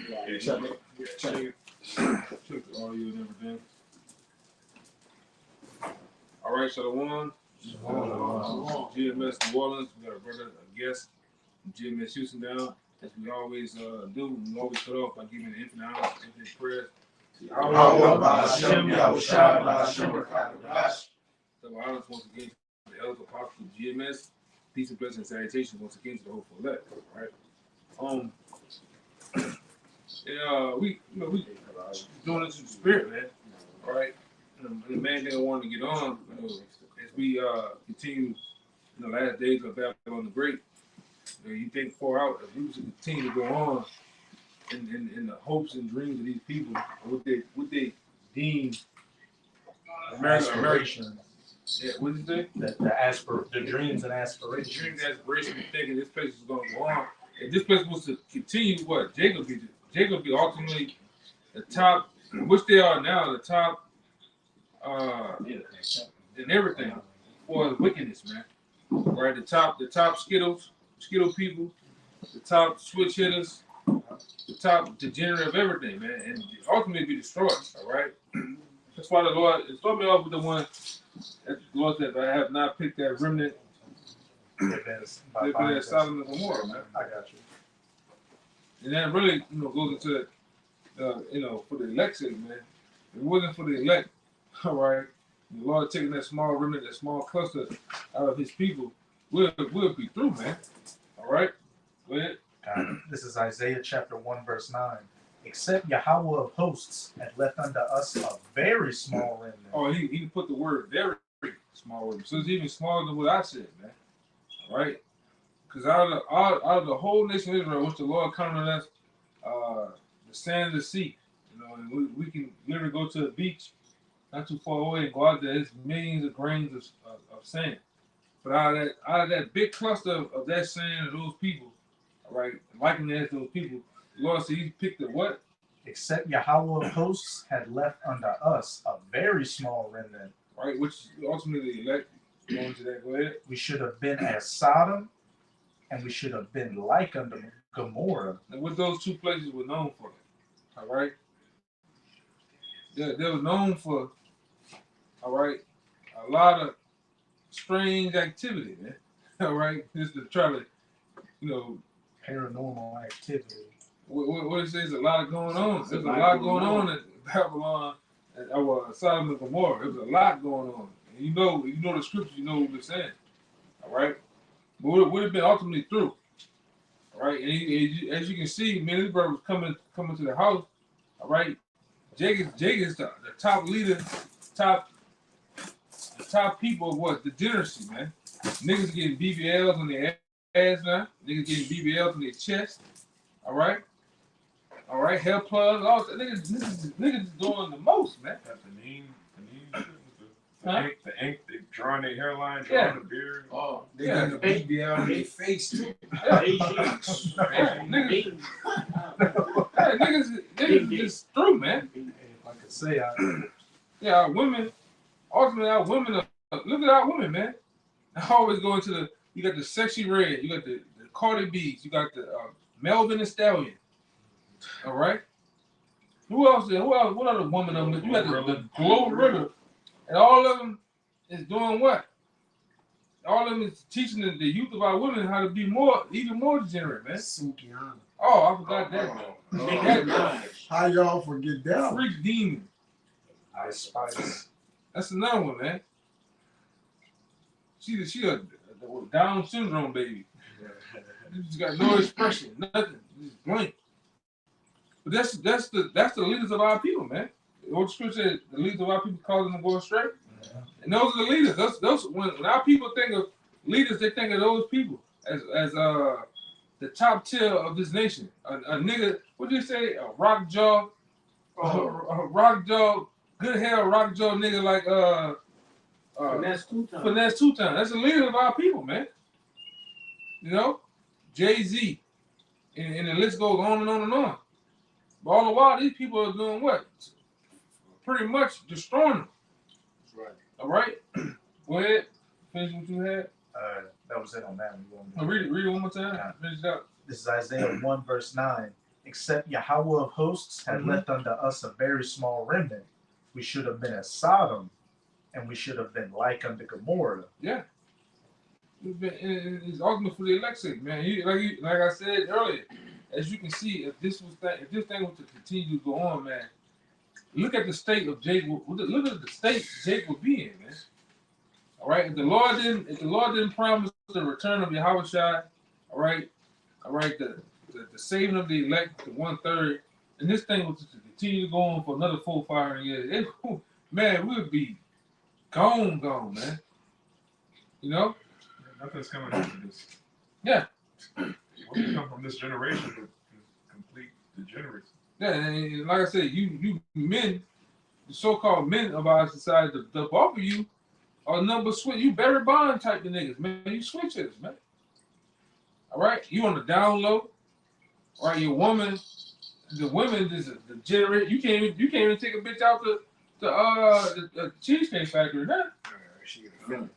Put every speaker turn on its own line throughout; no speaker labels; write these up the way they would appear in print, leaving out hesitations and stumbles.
Yeah, check it. Check it. Check the audio and everything. All right, Shalom. GMS New Orleans. We got a brother, a guest from GMS Houston down. As we always do, we always start off by giving an infinite honor, infinite prayers. So I just once again to the elders apostles of GMS. Peace and blessing and salutation once again to the hopeful elect. Right. We doing this in the spirit, man. All right. And the main thing I wanted to get on, as we continue in the last days of Babylon the Great, you think far out, if we was to continue to go on in the hopes and dreams of these people, what they deem American. Yeah, what did you say?
The dreams and aspirations.
Dreams and aspirations, thinking this place is going to go on. If this place was to continue, what Jacob be ultimately the top, which they are now, the top in everything for wickedness, man. Right, the top Skittle people, the top switch hitters, the top degenerate of everything, man, and ultimately be destroyed. All right. That's why the Lord start me off with the one that the Lord said, I have not picked that remnant. That Sodom and Gomorrah, man.
I got you.
And that really, goes into, for the elect sake, man. If it wasn't for the elect, all right, the Lord taking that small remnant, that small cluster out of His people, we'll be through, man. All right, go ahead.
This is Isaiah chapter 1, verse 9. Except Yahweh of hosts had left unto us a very small remnant.
Oh, he put the word very small word, so it's even smaller than what I said, man. All right. Because out of the whole nation of Israel, which the Lord counted us, the sand of the sea, and we can literally go to the beach, not too far away, and go out there. There's millions of grains of sand. But out of that big cluster of that sand of those people, all right, liking as those people, the Lord said He picked the what?
Except Yahweh of hosts had left unto us a very small remnant.
Right, which ultimately elect. Going to that, go ahead.
We should have been as Sodom, and we should have been like unto Gomorrah.
And what those two places were known for, all right? They were known for, all right, a lot of strange activity, man. All right, just to try to,
paranormal activity.
What it says, a lot going on. There's a lot going on in Babylon, Sodom and Gomorrah. There's a lot going on. And you know the scriptures. You know what we're saying. All right, but would have been ultimately through. All right, and as you can see, man, this brother was coming to the house. All right, Jake is the top leader, the top people of what? Degeneracy, man. Niggas getting BBLs on their ass now. Niggas getting BBLs on their chest. All right, hair plugs. All that. Niggas doing the most, man.
The ink, they drawing their hairline, drawing the beard.
Oh, they got the baby out of their face too.
Niggas just through, man.
If I could say,
our women, ultimately our women look at our women, man. I always go into you got the Sexy Red, you got the Cardi B's, you got the Melvin and Stallion. All right. Who else? What other woman of them? You got the Glorilla. And all of them is doing what? All of them is teaching the youth of our women how to be even more degenerate, man.
Sukiana.
Oh, I forgot that.
How y'all forget that?
Freak demon.
Ice Spice.
That's another one, man. She a Down syndrome baby. She's got no expression, nothing, just blank. But that's the leaders of our people, man. What the scripture says, the leaders of our people causing them to go astray. Yeah. And those are the leaders. Those when our people think of leaders, they think of those people as the top tier of this nation. A nigga, what do you say? A rock jaw, good hair, rock jaw nigga like Finesse Two Time. That's the leader of our people, man. Jay-Z, and the list goes on and on and on. But all the while, these people are doing what? Pretty much destroying them.
That's right.
All right? Go ahead. Finish what you had.
That was it on that one.
Read it one more time. Finish it up.
This is Isaiah 1, verse 9. Except Yahweh of hosts had
Mhm.
left unto us a very small remnant, we should have been as Sodom, and we should have been like unto Gomorrah.
Yeah. It's ultimate for the elect sake, man. Like I said earlier, as you can see, if this thing was to continue to go on, man, look at the state of Jacob. Look at the state Jacob would be in, man. All right. If the Lord didn't promise the return of Yahushua, all right, the saving of the elect, the 1/3, and this thing was to continue to go on for another 400-500 years, man, we would be gone, man. You know?
Nothing's coming after this.
Yeah.
We come from this generation with complete degeneracy.
Yeah, and like I said, you men, the so-called men of our society, the bulk of you are number switch. You Barry Bond type of niggas, man. You switchers, man. All right, you on the down low. All right, your woman, the women is degenerate. You can't even take a bitch out the Cheesecake Factory now.
She offended.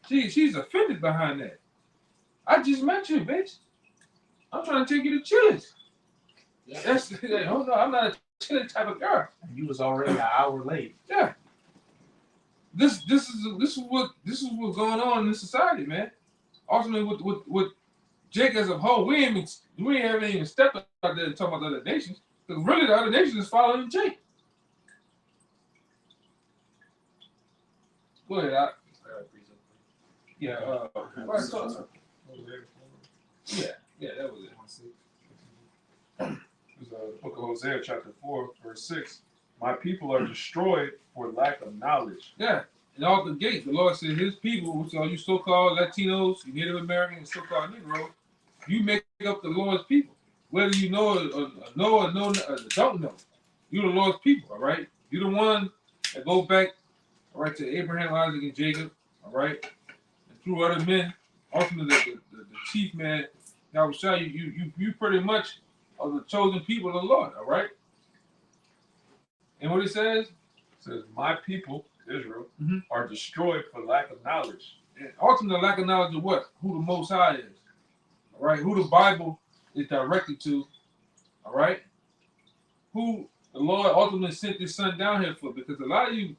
She's offended behind that. I just met you, bitch. I'm trying to take you to Chili's. That's oh no, I'm not a Chili type of girl.
And you was already an hour late.
Yeah. This is what's going on in this society, man. Ultimately, with Jake as a whole, we haven't even stepped out there and talking about the other nations. Because really, the other nations is following Jake. Go ahead, yeah. Yeah, that was it.
It's Book of Hosea, chapter 4, verse 6. My people are destroyed for lack of knowledge.
Yeah. And off the gate, the Lord said, His people, which are you so-called Latinos, you Native Americans, so-called Negro, you make up the Lord's people. Whether you know or don't know, you're the Lord's people. All right. You're the one that go back, all right, to Abraham, Isaac, and Jacob. All right. And through other men, ultimately the chief man, I will show you pretty much are the chosen people of the Lord, all right? And what it says?
It says, my people, Israel,
Mhm.
are destroyed for lack of knowledge.
And ultimately, lack of knowledge of what? Who the Most High is, all right? Who the Bible is directed to, all right? Who the Lord ultimately sent His Son down here for? Because a lot of you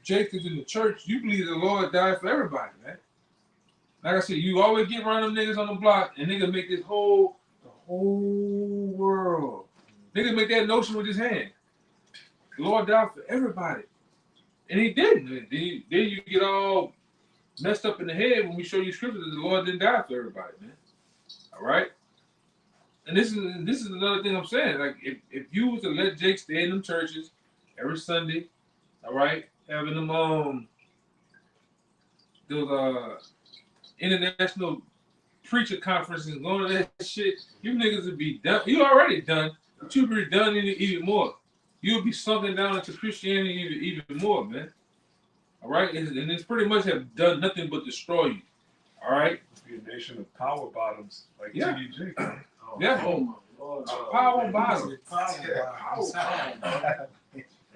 Jacobs in the church, you believe the Lord died for everybody, man. Like I said, you always get around them niggas on the block, and niggas make the whole world. Niggas make that notion with his hand. The Lord died for everybody, and He didn't. Then you get all messed up in the head when we show you scriptures that the Lord didn't die for everybody, man. All right. And this is another thing I'm saying. Like if you was to let Jake stay in them churches every Sunday, all right, having them those international preacher conferences, going to that shit, you niggas would be done. You already done, but you'd be done even more. You'll be sunken down into Christianity even more, man. All right, and it's pretty much have done nothing but destroy you. All right,
Be a nation of power bottoms like
Yeah.
T.D. Jakes.
yeah,
Oh my Lord.
power bottom.
Power.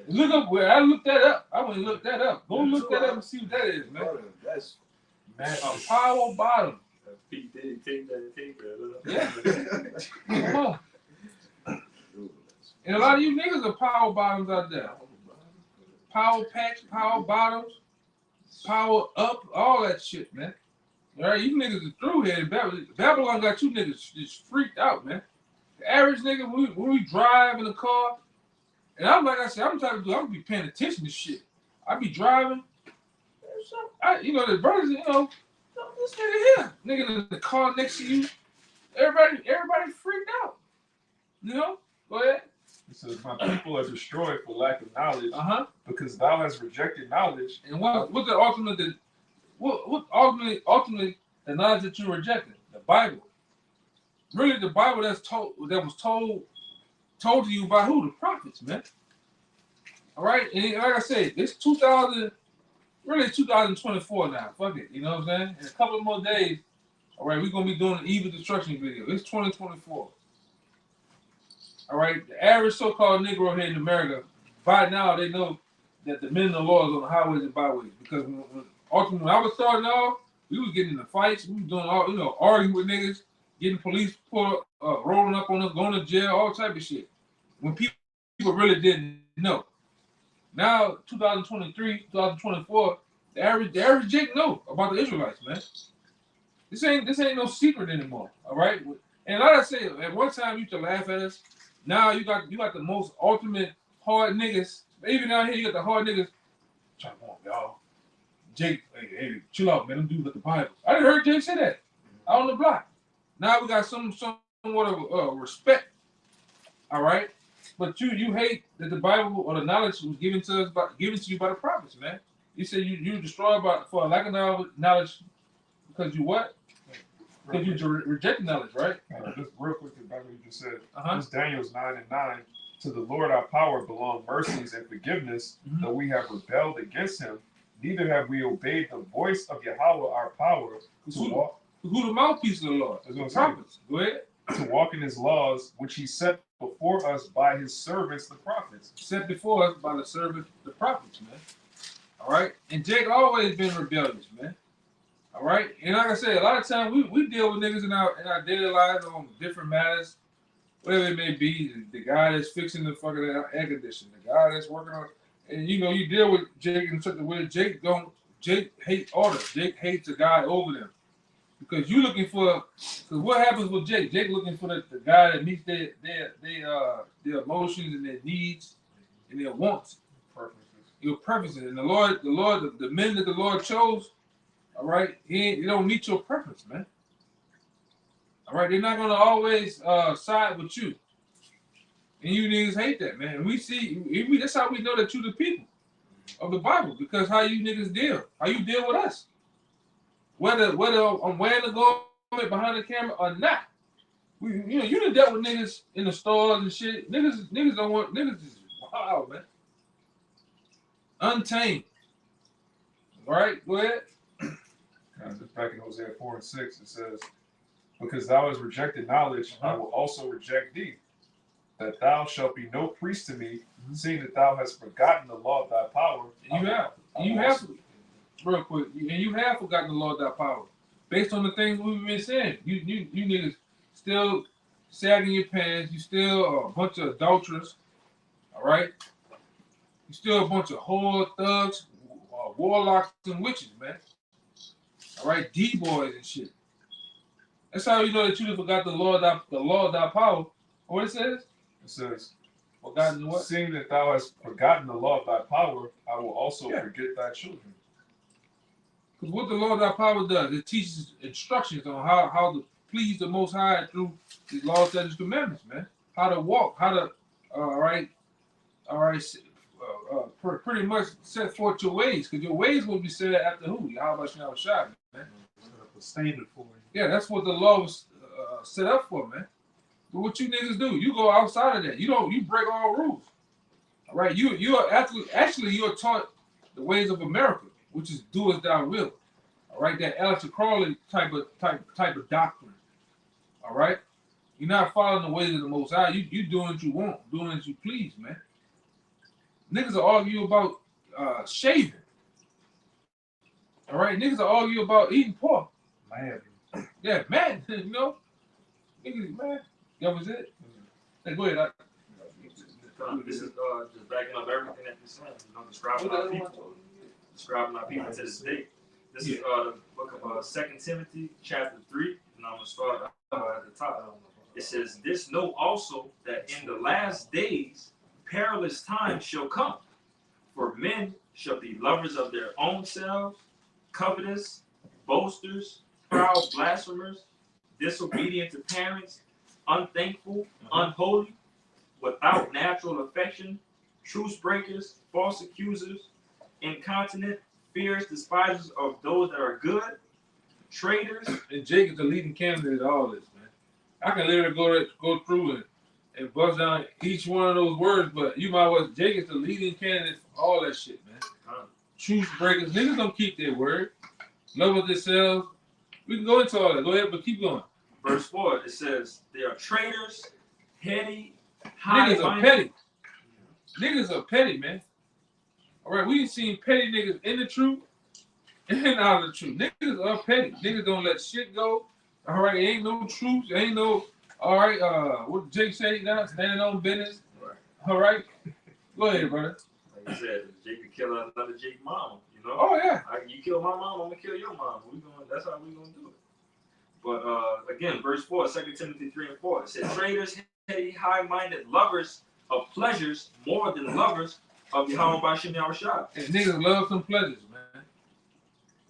Look up where I looked that up. I went and looked that up. Go look that up and see what that is, man.
That's
A power bottom.
P. Diddy take that tape out.
Yeah. Come on. And a lot of you niggas are power bottoms out there. Power packs, power bottoms, power up, all that shit, man. All right, you niggas are through here. Babylon got you niggas just freaked out, man. The average nigga, when we drive in the car, and I'm like I said, I'm gonna be paying attention to shit. I be driving. The brothers, this nigga here, nigga in the car next to you, everybody freaked out. Go ahead.
It says, my people are destroyed for lack of knowledge, because thou hast rejected knowledge.
And what the ultimate, what ultimately the knowledge that you rejected? The Bible. Really, the Bible that was told to you by who? The prophets, man. All right, and like I said, it's 2024 now. Fuck it, you know what I'm saying? In a couple of more days, all right, we're gonna be doing an evil destruction video. It's 2024. All right, the average so-called Negro here in America, by now they know that the men of the law is on the highways and byways. Because ultimately, when I was starting off, we was getting into fights, we was doing all, arguing with niggas, getting police pulled, rolling up on us, going to jail, all type of shit. When people really didn't know. Now, 2023, 2024, the average Jake know about the Israelites, man. This ain't no secret anymore. All right. And like I said, at one time you used to laugh at us. Now you got the most ultimate hard niggas. Even out here you got the hard niggas. Come on, y'all. Jake, hey, chill out, man. Them dudes with the Bible. I didn't heard Jake say that out on the block. Now we got somewhat of respect. All right. But you hate that the Bible or the knowledge was given to you by the prophets, man. You say you destroyed for a lack of knowledge because you what? Because you reject knowledge, right?
Just real quick, back what you just said.
Uh-huh.
This Daniel's 9:9. To the Lord our power belong mercies and forgiveness, though we have rebelled against him. Neither have we obeyed the voice of Yahweh our power.
Who the mouthpiece of the Lord? The prophets. Go ahead.
To walk in his laws, which he set before us by his servants, the prophets.
Set before us by the servants, the prophets, man. All right? And Jake always been rebellious, man. All right? And like I said, a lot of times we deal with niggas in our daily lives on different matters, whatever it may be. The guy that's fixing the fucking air conditioner, the guy that's working on, and you deal with Jake in such a way. Jake hates order. Jake hates the guy over them. Because you looking for, because what happens with Jake? Jake looking for the guy that meets their emotions and their needs and their wants, your preferences. And the men that the Lord chose, all right, they don't meet your preference, man. All right, they're not gonna always side with you, and you niggas hate that, man. And that's how we know that you the people of the Bible, because how you niggas deal, how you deal with us. Whether I'm wearing the garment behind the camera or not, you done dealt with niggas in the stores and shit. Niggas don't want niggas is wild, man. Untamed. All right, go ahead.
Just back in Hosea 4:6, it says, "Because thou hast rejected knowledge, I will also reject thee. That thou shalt be no priest to me, seeing that thou hast forgotten the law of thy power."
You have. Real quick, and you have forgotten the law of thy power, based on the things we've been saying. You niggas still sagging your pants. You still a bunch of adulterers. All right. You still a bunch of whore thugs, warlocks and witches, man. All right, D-boys and shit. That's how you know that you forgot the law of thy power. What it says?
It says,
forgotten what?
"Seeing that thou hast forgotten the law of thy power, I will also forget thy children."
Because what the law of thy power does, it teaches instructions on how to please the Most High through His laws, statutes, commandments, man. How to walk, how to, pretty much set forth your ways. Because your ways will be set after who? How about you have a shot, man?
A standard for you.
Yeah, that's what the law was set up for, man. But what you niggas do, you go outside of that. You break all rules. All right, you are actually you're taught the ways of America, which is do as thou wilt. All right, that Aleister Crowley type of doctrine. All right, you're not following the ways of the Most High. You doing what you want, doing as you please, man. Niggas will argue about shaving. All right, niggas will argue about eating pork.
Man.
Yeah, man. You know, niggas, man. That was it. Hey, go ahead.
This is just backing up everything that you're saying. Describing our people to this day. This is the book of 2 Timothy, chapter 3, and I'm going to start at the top. It says, "This know also that in the last days perilous times shall come, for men shall be lovers of their own selves, covetous, boasters, proud, blasphemers, disobedient to parents, unthankful, unholy, without natural affection, truce breakers, false accusers, incontinent, fierce, despisers of those that are good, traitors."
And Jake is the leading candidate of all this, man. I can literally go through and bust down each one of those words, but you might well, Jake is the leading candidate for all that shit, man. Truce breakers, niggas don't keep their word. Love of themselves. We can go into all that. Go ahead, but keep going.
Verse 4, it says, "They are traitors, heady,
Niggas are
high-minded."
petty. Niggas are petty, man. All right, we ain't seen petty niggas in the truth and out of the truth. Niggas are petty. Niggas don't let shit go. All right, ain't no truth, ain't no. All right, what Jake say now? Standing on business.
Right.
All right, go ahead, brother.
Like you said, Jake could kill another Jake mama. You know.
Oh yeah.
You kill my mom, I'm gonna kill your mom. That's how we gonna do it. But again, verse 4, 2 Timothy 3 and 4. It says, traitors, heady, high-minded, lovers of pleasures more than lovers of Yahweh Bashim Yahushua.
And niggas love some pleasures, man.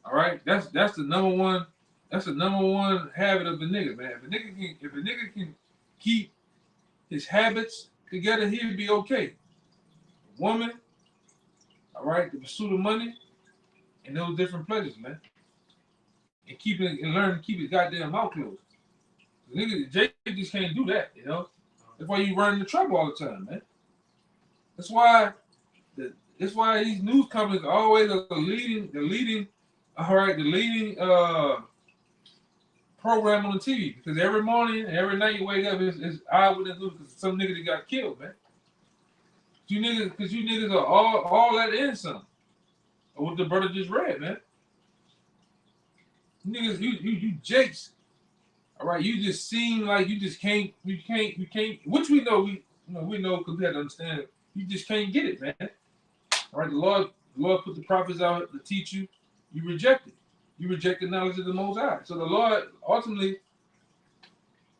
All right, that's the number one. That's the number one habit of the nigga, man. If a nigga can keep his habits together, he'll be okay. Woman, all right, the pursuit of money, and those different pleasures, man. And learn to keep his goddamn mouth closed. The nigga, Jake just can't do that, you know. That's why you run into trouble all the time, man. That's why these news companies are always the leading program on the TV, because every morning and every night you wake up is eyewitness news because some nigga that got killed, man. You niggas are all that in something. Or what the brother just read, man. Niggas, you Jakes. All right, you just seem like you can't, which we know because we have to understand it. You just can't get it, man. All right, the Lord put the prophets out to teach you. You reject it. You reject the knowledge of the Most High. So the Lord ultimately,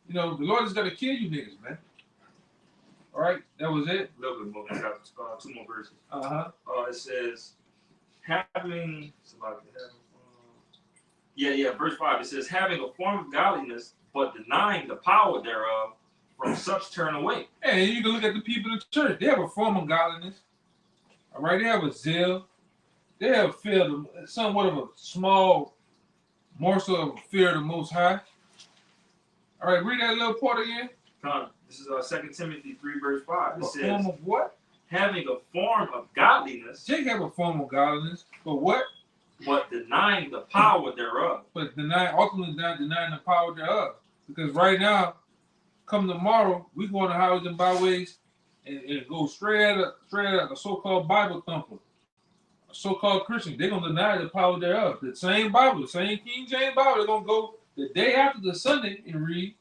the Lord has got to kill you niggas, man. All right, that was it.
A little bit more. I got two more verses. It says, verse 5. It says, having a form of godliness, but denying the power thereof, from such turn away.
And you can look at the people in the church. They have a form of godliness. All right, they have a zeal. They have somewhat of a small morsel of fear of the Most High. All right, read that little part again.
This is 2 Timothy 3, verse 5. It
A
says,
form of what?
having a form of godliness,
Jake have a form of godliness, but what?
but denying the power thereof.
But ultimately not denying the power thereof. Because right now, come tomorrow, we go on the highways and byways and go straight at a so-called Bible thumper, a so-called Christian. They're gonna deny the power thereof. The same Bible, the same King James Bible, they're gonna go the day after the Sunday and read.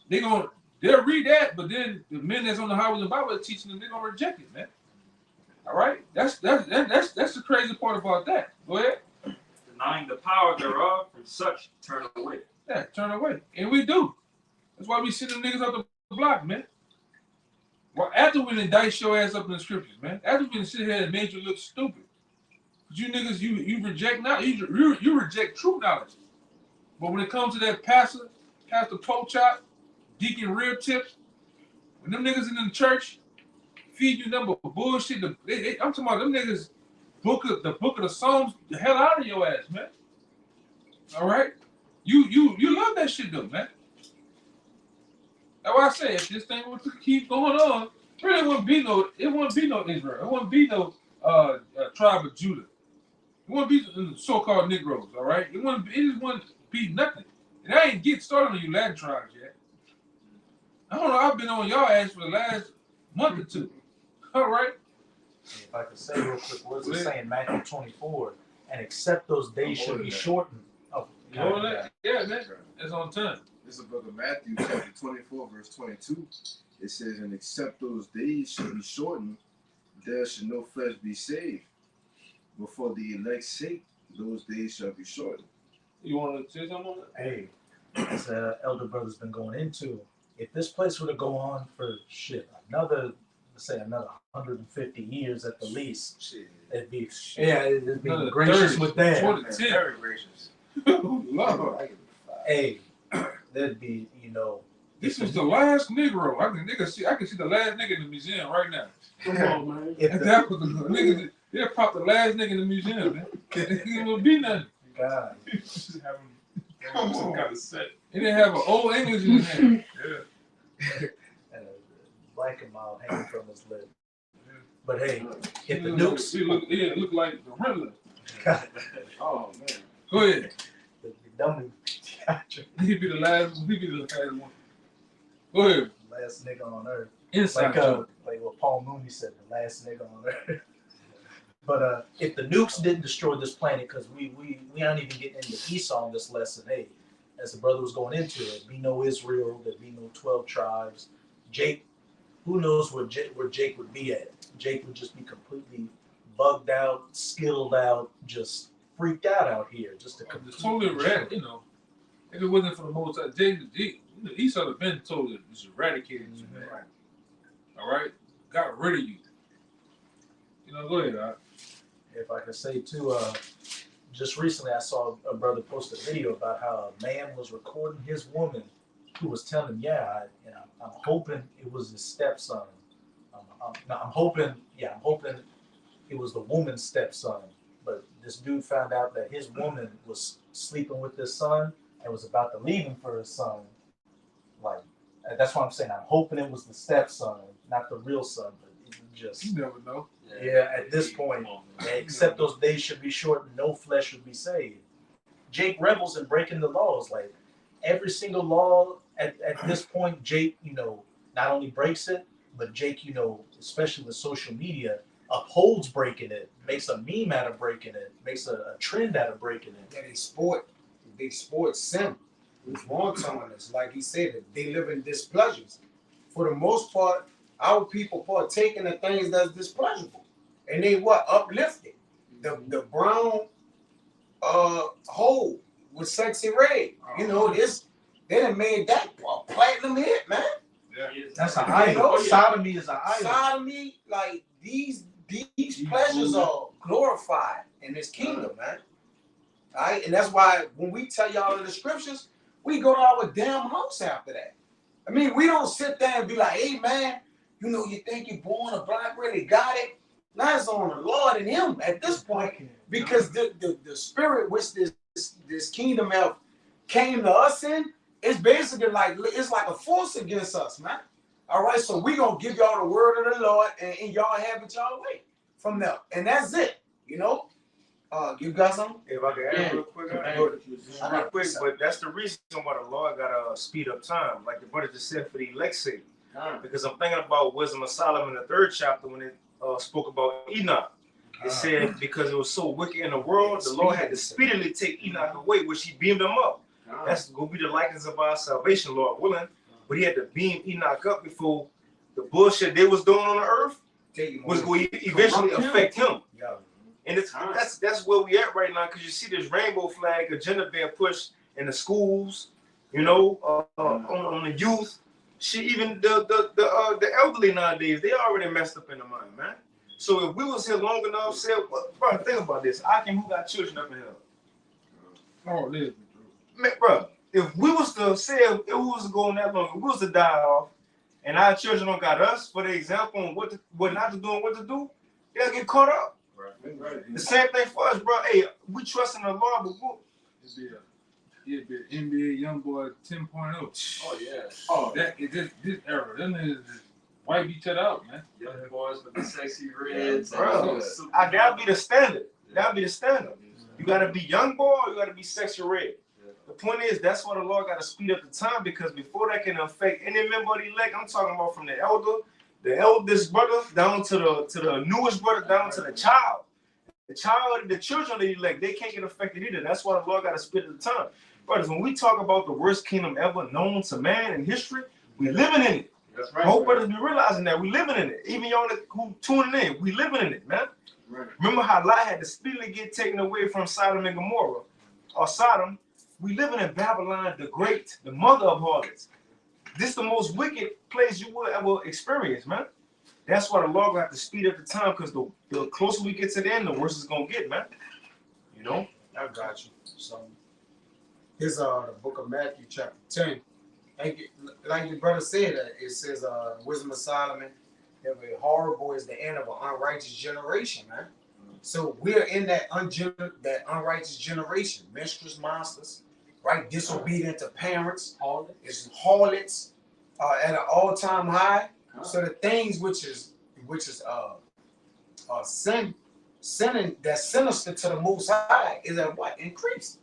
They'll read that, but then the men that's on the highways and byways teaching them, they're gonna reject it, man. All right, that's the crazy part about that. Go ahead.
Denying the power thereof, from such turn away.
Yeah, turn away, and we do. That's why we send them niggas up the block, man. Well, after we indict your ass up in the scriptures, man. After we sit here and made you look stupid, but you niggas, you reject you reject true knowledge. But when it comes to that Pastor Pork Chop, Deacon Rib Tips, when them niggas in the church feed you number bullshit, I'm talking about them niggas the book of the Psalms the hell out of your ass, man. All right, you love that shit though, man. That's why I say if this thing were to keep going on, really it wouldn't be no Israel. It wouldn't be no tribe of Judah. It wouldn't be the so-called Negroes. All right, it just wouldn't be nothing. And I ain't get started on you Latin tribes yet. I don't know. I've been on y'all ass for the last month or two. All right.
If I could say real quick, what does it say in Matthew 24? And except those days should be shortened. Oh,
Yeah, man. That's on time.
This is the book of Matthew, chapter 24, verse 22. It says, and except those days should be shortened, there should no flesh be saved. But for the elect's sake, those days shall be shortened.
You want to say something on that?
Hey, as elder brother's been going into, if this place were to go on for another 150 years at the least,
Shit.
it'd be
Another
gracious
30,
with that.
40,
Man,
10.
very gracious.
Lord.
Hey, there'd be,
This was the last Negro. I can see the last nigga in the museum right now.
Come on, man.
if
And
the,
that was the nigga. They'll pop the last nigga in the museum, man. It would be nothing.
God,
Just have him some kind of set.
It didn't have an old English in his hand.
Yeah.
black and mild hanging from his lip. But hey, if the
It
nukes,
look like the Riddler.
God,
Oh, man.
Go ahead.
the dummy,
He'd be the last one. Go ahead.
last nigga on earth.
Inside joke.
Like what Paul Mooney said, the last nigga on earth. But if the nukes didn't destroy this planet, because we aren't even getting into Esau on this lesson, hey, as the brother was going into it, be no Israel, there be no 12 tribes. Jake, who knows where Jake would be at? Jake would just be completely bugged out, skilled out, just freaked out here. Just a
It's totally red, you know. If it wasn't for the Most High, Esau would have been totally just eradicated you, man.
Right.
All right, got rid of you. You know, go ahead.
If I could say too, just recently I saw a brother post a video about how a man was recording his woman, who was telling him, I'm hoping it was his stepson. I'm hoping it was the woman's stepson. But this dude found out that his woman was sleeping with his son and was about to leave him for his son. Like, that's why I'm saying I'm hoping it was the stepson, not the real son. But it just,
You never know.
yeah, at this point, except those days should be short, no flesh should be saved. Jake rebels in breaking the laws. Like every single law at this point, Jake, not only breaks it, but Jake, especially with social media, upholds breaking it, makes a meme out of breaking it, makes a trend out of breaking it.
That they sport sin. Who's wrong on us? Like he said, that they live in displeasures. For the most part, our people partake in the things that's displeasurable. And they uplifted. The brown hole with sexy red. They done made that a platinum hit, man.
Yeah.
That's an idol. Sodomy is an idol.
Sodomy, like these pleasures are glorified in this kingdom, man. All right, and that's why when we tell y'all in the scriptures, we go to our damn house after that. I mean, we don't sit there and be like, hey man, you think you're born a black, really got it. Now it's on the Lord and him at this point, because the spirit which this kingdom have came to us in, it's basically like a force against us, man. All right, so we gonna give y'all the word of the Lord, and y'all have it y'all way from there, and that's it. You got something?
If I can add real quick, real quick, but that's the reason why the Lord got to speed up time, like the brother just said, for the elect's sake. Because I'm thinking about Wisdom of Solomon, the 3rd chapter, when it spoke about Enoch. It said because it was so wicked in the world, the Lord had to speedily take Enoch away, which he beamed him up. That's going to be the likeness of our salvation, Lord willing. But he had to beam Enoch up before the bullshit they was doing on the earth was going to eventually affect him. And that's where we at right now, because you see this rainbow flag agenda being pushed in the schools, on the youth. Shit, even the elderly nowadays, they already messed up in the mind, man. So if we was here long enough, bro, think about this. Who got children up in here?
Oh, this.
Man, bro, if we was to say, if we was going that long, if we was to die off, and our children don't got us for the example on what not to do and what to do, they'll get caught up. Right. The same thing for us, bro. Hey, we trust in the Lord, but
It'd be an NBA YoungBoy 10.0.
Oh yeah.
Oh, this era, them niggas just wipe each other out, man.
Young boys with the sexy reds.
Bro, that'll be the standard. That'll be the standard. You gotta be young boy, or you gotta be sexy red. The point is, that's why the Lord got to speed up the time, because before that can affect any member of the elect, I'm talking about from the eldest brother down to the newest brother down to the child. The children of the elect, they can't get affected either. That's why the Lord got to speed up the time. Brothers, when we talk about the worst kingdom ever known to man in history, we're living in it.
That's right.
I hope brothers be realizing that we're living in it. Even y'all who tuning in, we living in it, man.
Right.
Remember how Lot had to speedily get taken away from Sodom and Gomorrah, or Sodom. We living in Babylon the Great, the mother of harlots. This is the most wicked place you will ever experience, man. That's why the Lord will have to speed up the time, because the closer we get to the end, the worse it's gonna get, man.
I got you. So here's the book of Matthew, chapter 10. Like the brother said, it says Wisdom of Solomon, that horrible is the end of an unrighteous generation, man. So we're in that unrighteous generation, menstruous monsters, right? Disobedient to parents, harlots at an all-time high. So the things which is sinning that's sinister to the Most High is at what? Increased.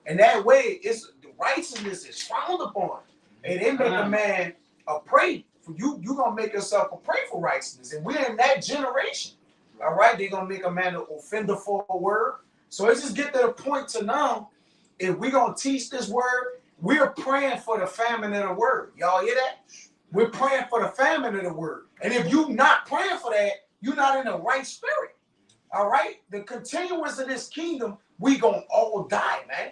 And that way, the righteousness is frowned upon. And they make a man a prey for you. You're gonna make yourself a prey for righteousness, and we're in that generation. All right, they're gonna make a man an offender for a word. So let's just get to the point to now. If we're gonna teach this word, We're praying for the famine of the word. Y'all hear that? We're praying for the famine of the word. And if you're not praying for that, you're not in the right spirit. All right? The continuance of this kingdom, we gonna all die, man.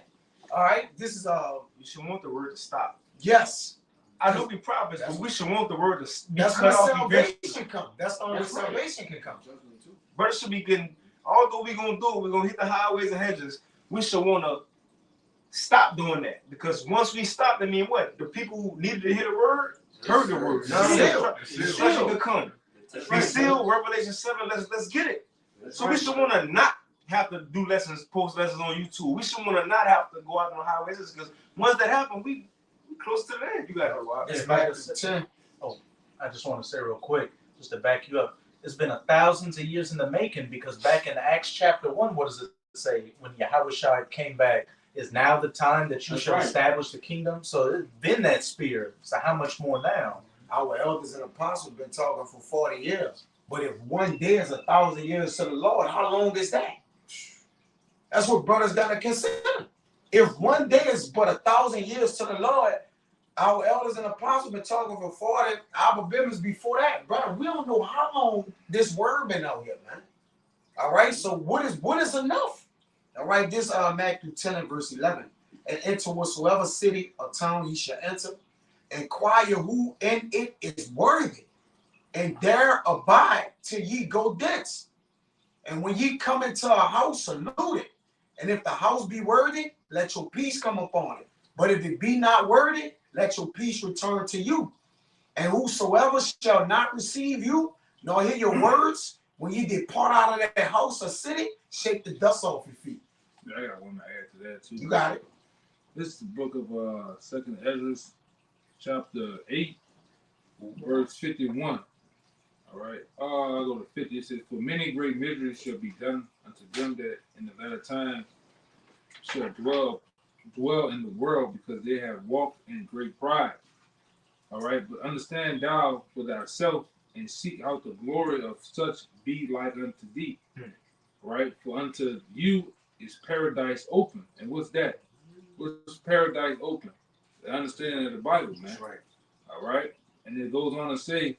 All right? This is
You should want the word to stop.
yes.
I know we prophets, but we should want the word to be
That's
cut
where
off
salvation
eventually.
comes. That's the only way
That's right.
salvation can come.
But it should be getting, although we're gonna do it, we're gonna hit the highways and hedges. We should wanna stop doing that. Because once we stop, I mean what? The people who needed to hear the word heard the word. Destruction could come. Be sealed, Revelation 7, let's get it. So we should wanna not have to do lessons, post lessons on YouTube. We should wanna not have to go out on the highways because once that happens, we close to the end. You got to
It's back to 10. Oh, I just want to say real quick, just to back you up. It's been thousands of years in the making because back in Acts chapter 1, what does it say? When Yahushua came back, is now the time that you shall establish the kingdom? So it's been that spirit. So how much more now?
Our elders and apostles been talking for 40 years. But if one day is 1,000 years to the Lord, how long is that? That's what brothers gotta consider. If one day is but 1,000 years to the Lord, our elders and apostles been talking for 40, our biblics before that, brother. We don't know how long this word been out here, man. All right, so what is enough? All right, this Matthew 10 and verse 11. And enter whatsoever city or town ye shall enter, inquire who in it is worthy, and there abide till ye go thence. And when ye come into a house, salute it. And if the house be worthy, let your peace come upon it. But if it be not worthy, let your peace return to you. And whosoever shall not receive you, nor hear your words, when ye depart out of that house or city, shake the dust off your feet.
Yeah, I got one to add to that too.
You got it.
This is the book of 2nd Ezra, chapter 8, verse 51. All right. I'll go to 50. It says, for many great miseries shall be done unto them that in the latter time shall dwell in the world, because they have walked in great pride. All right. But understand thou for thyself, and seek out the glory of such be like unto thee. Right. For unto you is paradise open. And what's that? What's paradise open? The understanding of the Bible, man.
That's right.
All right. And it goes on to say,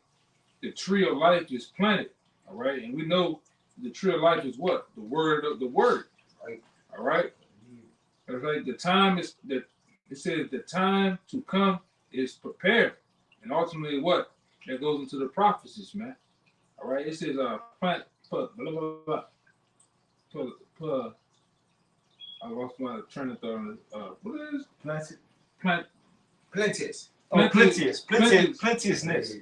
the tree of life is planted. All right. And we know the tree of life is what? The word of the word.
Right.
All right. It's like the time is that it says the time to come is prepared. And ultimately what? That goes into the prophecies, man. All right. It says plant put blah blah blah. Put I lost my train of thought. What is
Planted.
Plenteous.
Plenteousness.
Plenteousness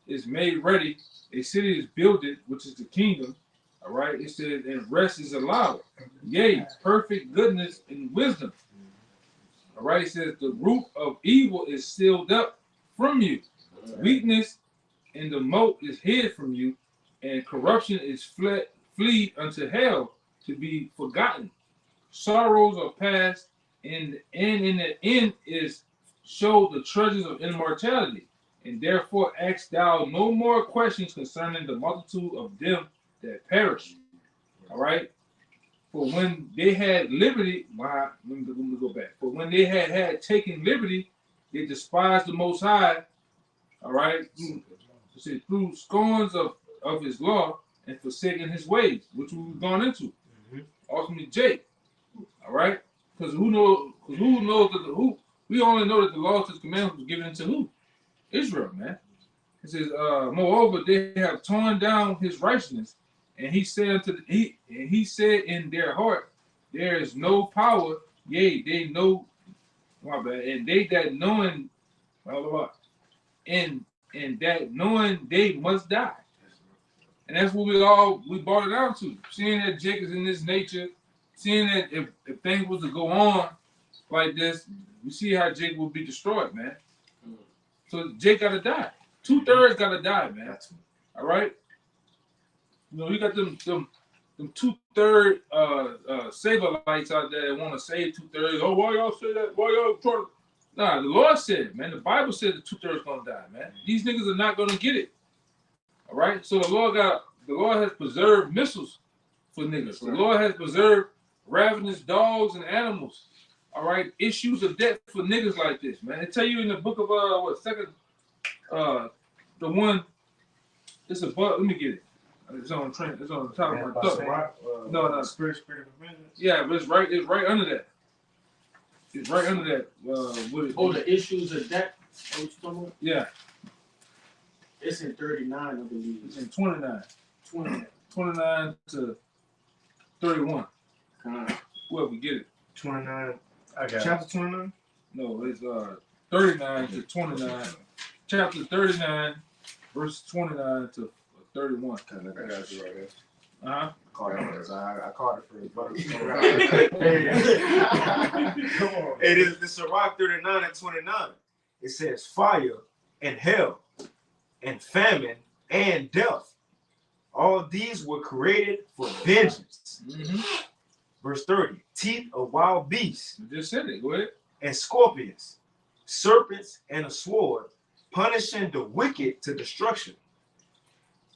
is made ready. A city is builded, which is the kingdom. All right. It says, and rest is allowed. Yea, perfect goodness and wisdom. All right. It says, the root of evil is sealed up from you. Weakness in the moat is hid from you, and corruption is flee unto hell to be forgotten. Sorrows are past, and in the end is show the treasures of immortality. And therefore ask thou no more questions concerning the multitude of them that perish. All right. For when they had liberty, let me go back. For when they had taken liberty, they despised the Most High. All right. Through scorns of his law and forsaken his ways, which we've gone into. Ultimately, Jake. All right. Because who knows that we only know that the laws and commandments was given to who? Israel, man. It says, moreover, they have torn down his righteousness, and he said he said in their heart, there is no power, yea, they know, my bad, and they that knowing, blah, blah, blah, and that knowing they must die. And that's what we brought it down to. Seeing that Jake is in this nature, seeing that if things was to go on like this, we see how Jake will be destroyed, man. So Jake gotta die. 2/3 gotta die, man. All right. You know, you got them 2/3 saver lights out there that want to save 2/3. Oh, why y'all say that? Why y'all trying to? Nah, the Lord said it, man. The Bible said the 2/3 gonna die, man. These niggas are not gonna get it. All right. So the Lord has preserved missiles for niggas. The Lord has preserved ravenous dogs and animals All right, issues of debt for niggas like this, man. They tell you in the book of the one. It's a book. Let me get it. It's on train. It's on the top of my thought. No.
Spirit of vengeance.
Yeah, but it's right under that. It's right under that.
The issues of debt. What you talking about?
Yeah,
It's in 39, I believe.
it's in 29.
20.
29 to 31.
Kind
Whoever get it.
29.
I got it.
Chapter 29.
No, it's 39 to 29. Chapter 39, verse 29 to 31.
I got you right there.
Uh-huh.
I caught it for his brother.
It is the Sirach 39 and 29. It says fire and hell and famine and death. All these were created for vengeance.
Mm-hmm.
Verse 30. Teeth of wild beasts
You just said it. Go ahead.
and scorpions, serpents and a sword, punishing the wicked to destruction.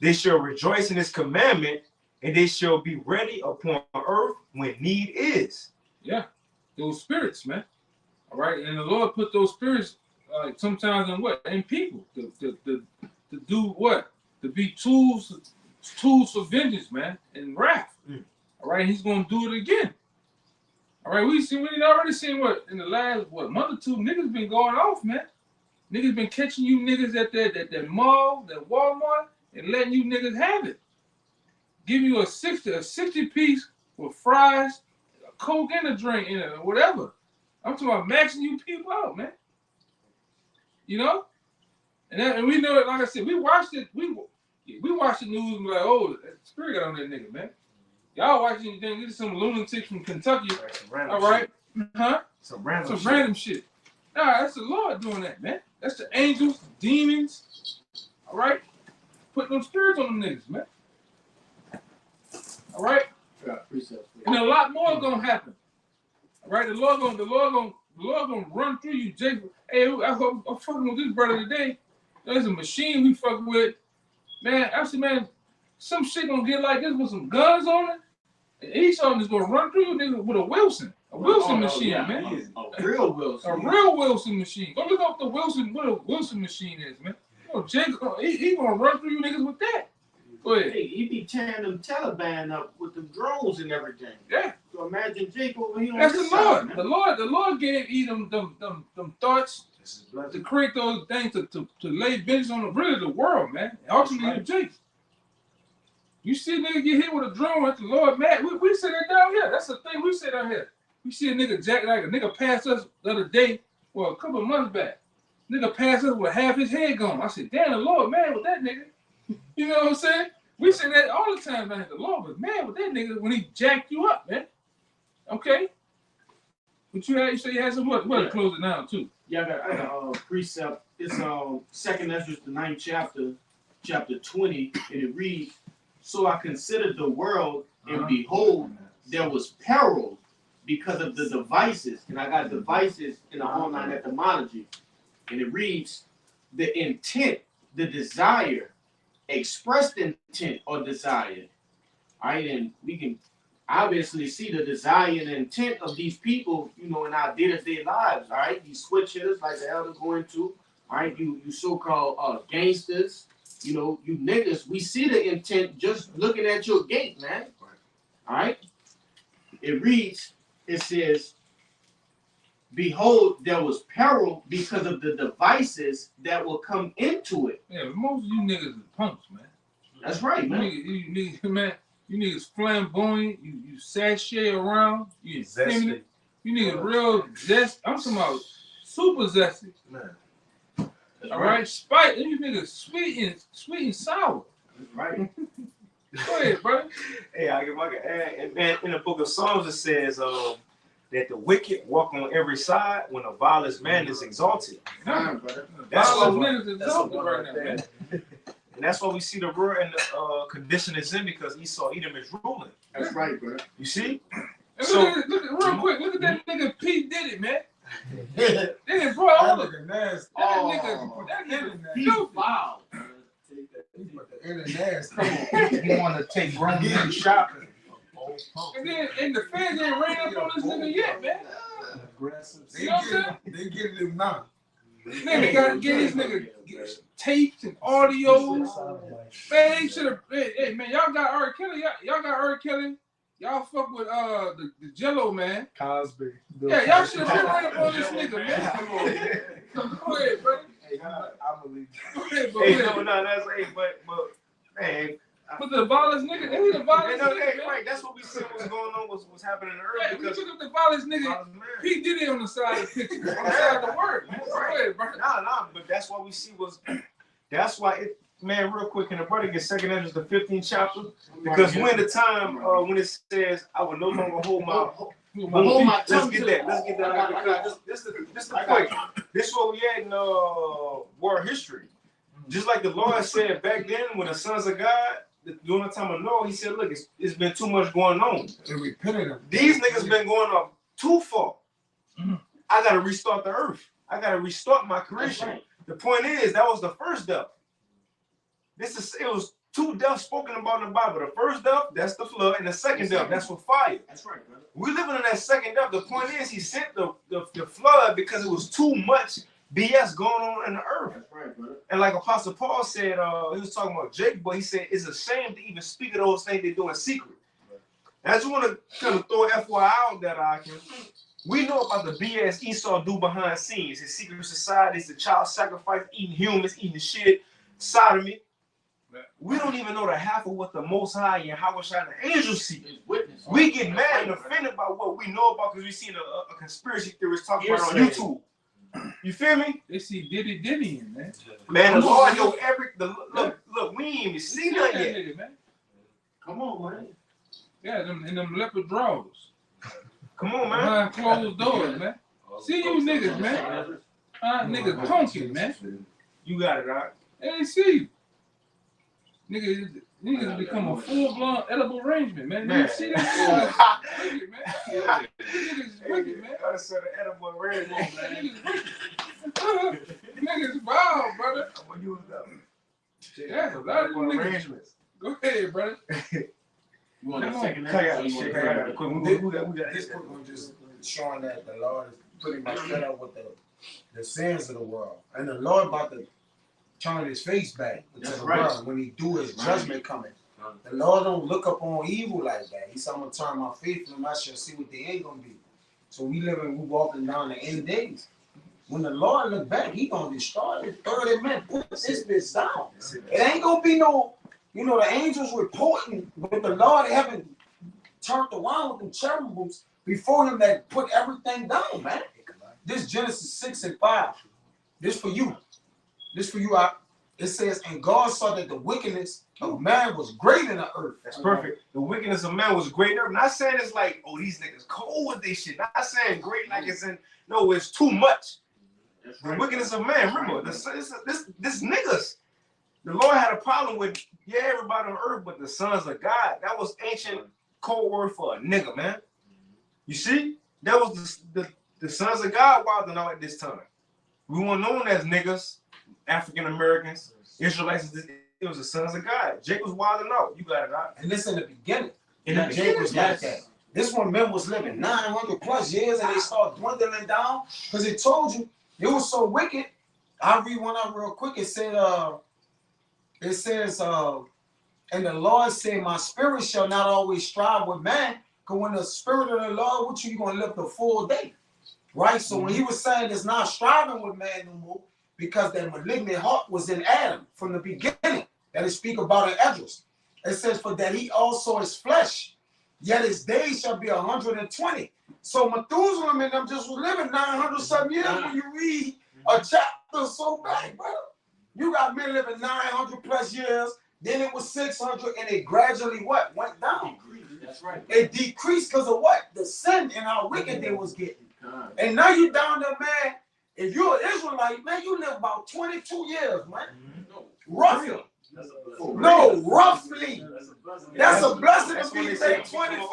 They shall rejoice in his commandment, and they shall be ready upon earth when need is.
Yeah, those spirits, man. All right, and the Lord put those spirits, sometimes in what? In people to do what? To be tools for vengeance, man, and wrath. All right, He's gonna do it again. All right, we already seen what in the last month or two, niggas been going off, man. Niggas been catching you niggas at that mall, that Walmart, and letting you niggas have it. Give you a 60 piece with fries, a Coke and a drink in it, or whatever. I'm talking about maxing you people out, man. You know? And we know it, like I said, we watched it, we watched the news and be like, oh, that spirit got on that nigga, man. Y'all watching you think this is some lunatic from Kentucky. All right? Huh?
Some
Random shit. Nah, that's the Lord doing that, man. That's the angels, demons. All right? Putting them spirits on them niggas, man. All right? And a lot more gonna happen. All right? The Lord gonna run through you, Jake. Hey, I'm fucking with this brother today. There's a machine we fuck with. Man, I said, man, some shit gonna get like this with some guns on it. And each of them is gonna run through you niggas with a Wilson machine, man.
A real Wilson.
A real Wilson machine. Go look up what a Wilson machine is, man. You know, Jake, he gonna run through you niggas with that. Go ahead.
Hey, he be tearing them Taliban up with the drones and everything.
Yeah.
So imagine Jake over here on
That's
this
the
side,
Lord.
man.
The Lord gave E them thoughts to create those things to lay vengeance on the world, man. Ultimately, Jake. You see a nigga get hit with a drone at the Lord, man. We sit that down here. That's the thing we sit down here. We see a nigga like a nigga passed us the other day, well, a couple of months back. Nigga passed us with half his head gone. I said, damn, the Lord, man, with that nigga. You know what I'm saying? We say that all the time, man. The Lord was mad with that nigga when he jacked you up, man. Okay? But you say you had some what to close it down, too.
Yeah, I got a precept. It's 2nd Ezra, the 9th chapter 20, and it reads, so I considered the world, and behold, there was peril because of the devices. And I got devices in the online etymology. And it reads, the intent, the desire, expressed intent or desire. All right, and we can obviously see the desire and intent of these people, you know, in our day-to-day lives. All right, these switch hitters like the elder going to. All right, you so-called gangsters. You know, you niggas, we see the intent just looking at your gate, man. All right? It reads, it says, behold, there was peril because of the devices that will come into it.
Yeah, but most of you niggas is punks, man.
That's right, man.
You niggas flamboyant, you sashay around, you effeminate. You niggas real zest. I'm talking about super zesty.
Man.
All right, spite. You niggas sweet and sour.
That's right.
Go ahead, brother.
Hey, I can add. And man, in the book of Psalms it says that the wicked walk on every side when a violent man is exalted.
Fine, brother.
That's
All
what-
those niggas exalted right now, man.
And that's why we see the world and the condition is in because Esau Edom is ruling.
That's right, brother.
You see?
And
So-
look, real quick, look at that nigga Pete Diddy, man. Nigga, bro, all the that nigga,
He's
stupid.
wild.
You want to take grown men shopping?
And then the fans ain't ran up on this nigga yet, man.
aggressive.
They get them now.
Nigga gotta get this nigga tapes and audios. Man, they should have. Hey, man, y'all got R. Kelly. Y'all got R. Kelly. Y'all fuck with the Jello man.
Cosby.
Yeah, y'all should have been right up on this nigga, man. Go ahead, brother.
Hey, I believe.
Go ahead, bro.
Hey, no, that's but man.
But the violence nigga, he the violence nigga, man.
Right, that's what we said was going on, was happening in the earth
Yeah, we
because
took up the violence nigga. He did it on the side of the picture, on the side of the word, man. Go ahead, bro.
Nah, but that's why we see that's why it, man, real quick, can the brother get 2 Ezra the 15th chapter? Because when the time when it says I will no longer hold my let's get that out because this the point. This is what we had in world history. Just like the Lord said back then when the sons of God, during the time of Noah, he said, look, it's been too much going on. These niggas been going up too far. I gotta restart the earth. I gotta restart my creation. Right. The point is, that was the first death. It was 2 deaths spoken about in the Bible. The first death, that's the flood, and the second death, that's with fire. That's right, brother. We're living in that second death. The point is, he sent the flood because it was too much BS going on in the earth. That's right, brother. And like Apostle Paul said, he was talking about Jacob, but he said it's a shame to even speak of those things they do in secret. And I just want to kind of throw FYI out that we know about the BS Esau do behind scenes, his secret societies, the child sacrifice, eating humans, eating shit, sodomy. We don't even know the half of what the Most High and how much the angels see. We get mad and offended by what we know about because we seen a conspiracy theorist talking about on YouTube. You feel me?
They see Diddy in, man.
Man, the Lord know look, we ain't even seen that yet.
Nigga, man.
Come on, man.
Yeah, them leopard drawers.
Come on, man.
Behind closed doors, man. See you niggas, man. Niggas punking, man.
You got it, all right.
They ain't see you. Niggas become a full-blown edible arrangement, man. You see that? Wicked, man. Niggas wicked, man.
I said an edible arrangement, man.
Niggas wild, brother.
I'm gonna use that.
Yeah, a lot of them niggas.
Arrangements.
Go ahead, brother.
You want to second
We got
this quick one just showing that the Lord is pretty much fed up with the sins of the world. And the Lord about to turn his face back to the world when he do his judgment coming. The Lord don't look up on evil like that. He said, I'm going to turn my faith from him. I shall see what the end going to be. So we walking down the end days. When the Lord look back, he going to destroy it. 30 men, put this bitch down. It ain't going to be no, the angels reporting with the Lord having turned around with them cherubims before him that put everything down, man. This Genesis 6 and 5. This for you. It says, and God saw that the wickedness of man was great in the earth.
That's perfect. The wickedness of man was great. I'm not saying it's like, oh, these niggas cold with this shit. Not saying great like it's in, no, it's too much. The wickedness of man. Remember, this niggas. The Lord had a problem with, everybody on earth, but the sons of God. That was ancient code word for a nigga, man. You see? That was the sons of God wilding out at this time. We weren't known as niggas, African Americans, Israelites. It was the sons of God. Jake was wilding out. You got it out.
And this in the beginning.
Jake
was like that. This one men was living 900 plus years and they start dwindling down because it told you it was so wicked. I'll read one out real quick. It said, and the Lord said, my spirit shall not always strive with man, because when the spirit of the Lord with you, you're going to live the full day. Right? So when he was saying it's not striving with man no more, because that malignant heart was in Adam from the beginning, that it speak about in Esdras. It says, for that he also is flesh, yet his days shall be 120. So Methuselah and them just was living 900 some years when you read a chapter so back, brother. You got men living 900 plus years, then it was 600, and it gradually what? Went down.
That's right.
It decreased because of what? The sin and how wicked they was getting. And now you down there, man. If you're an Israelite, man, you live about 22 years, man. Roughly. No, roughly. That's a blessing to be there 25.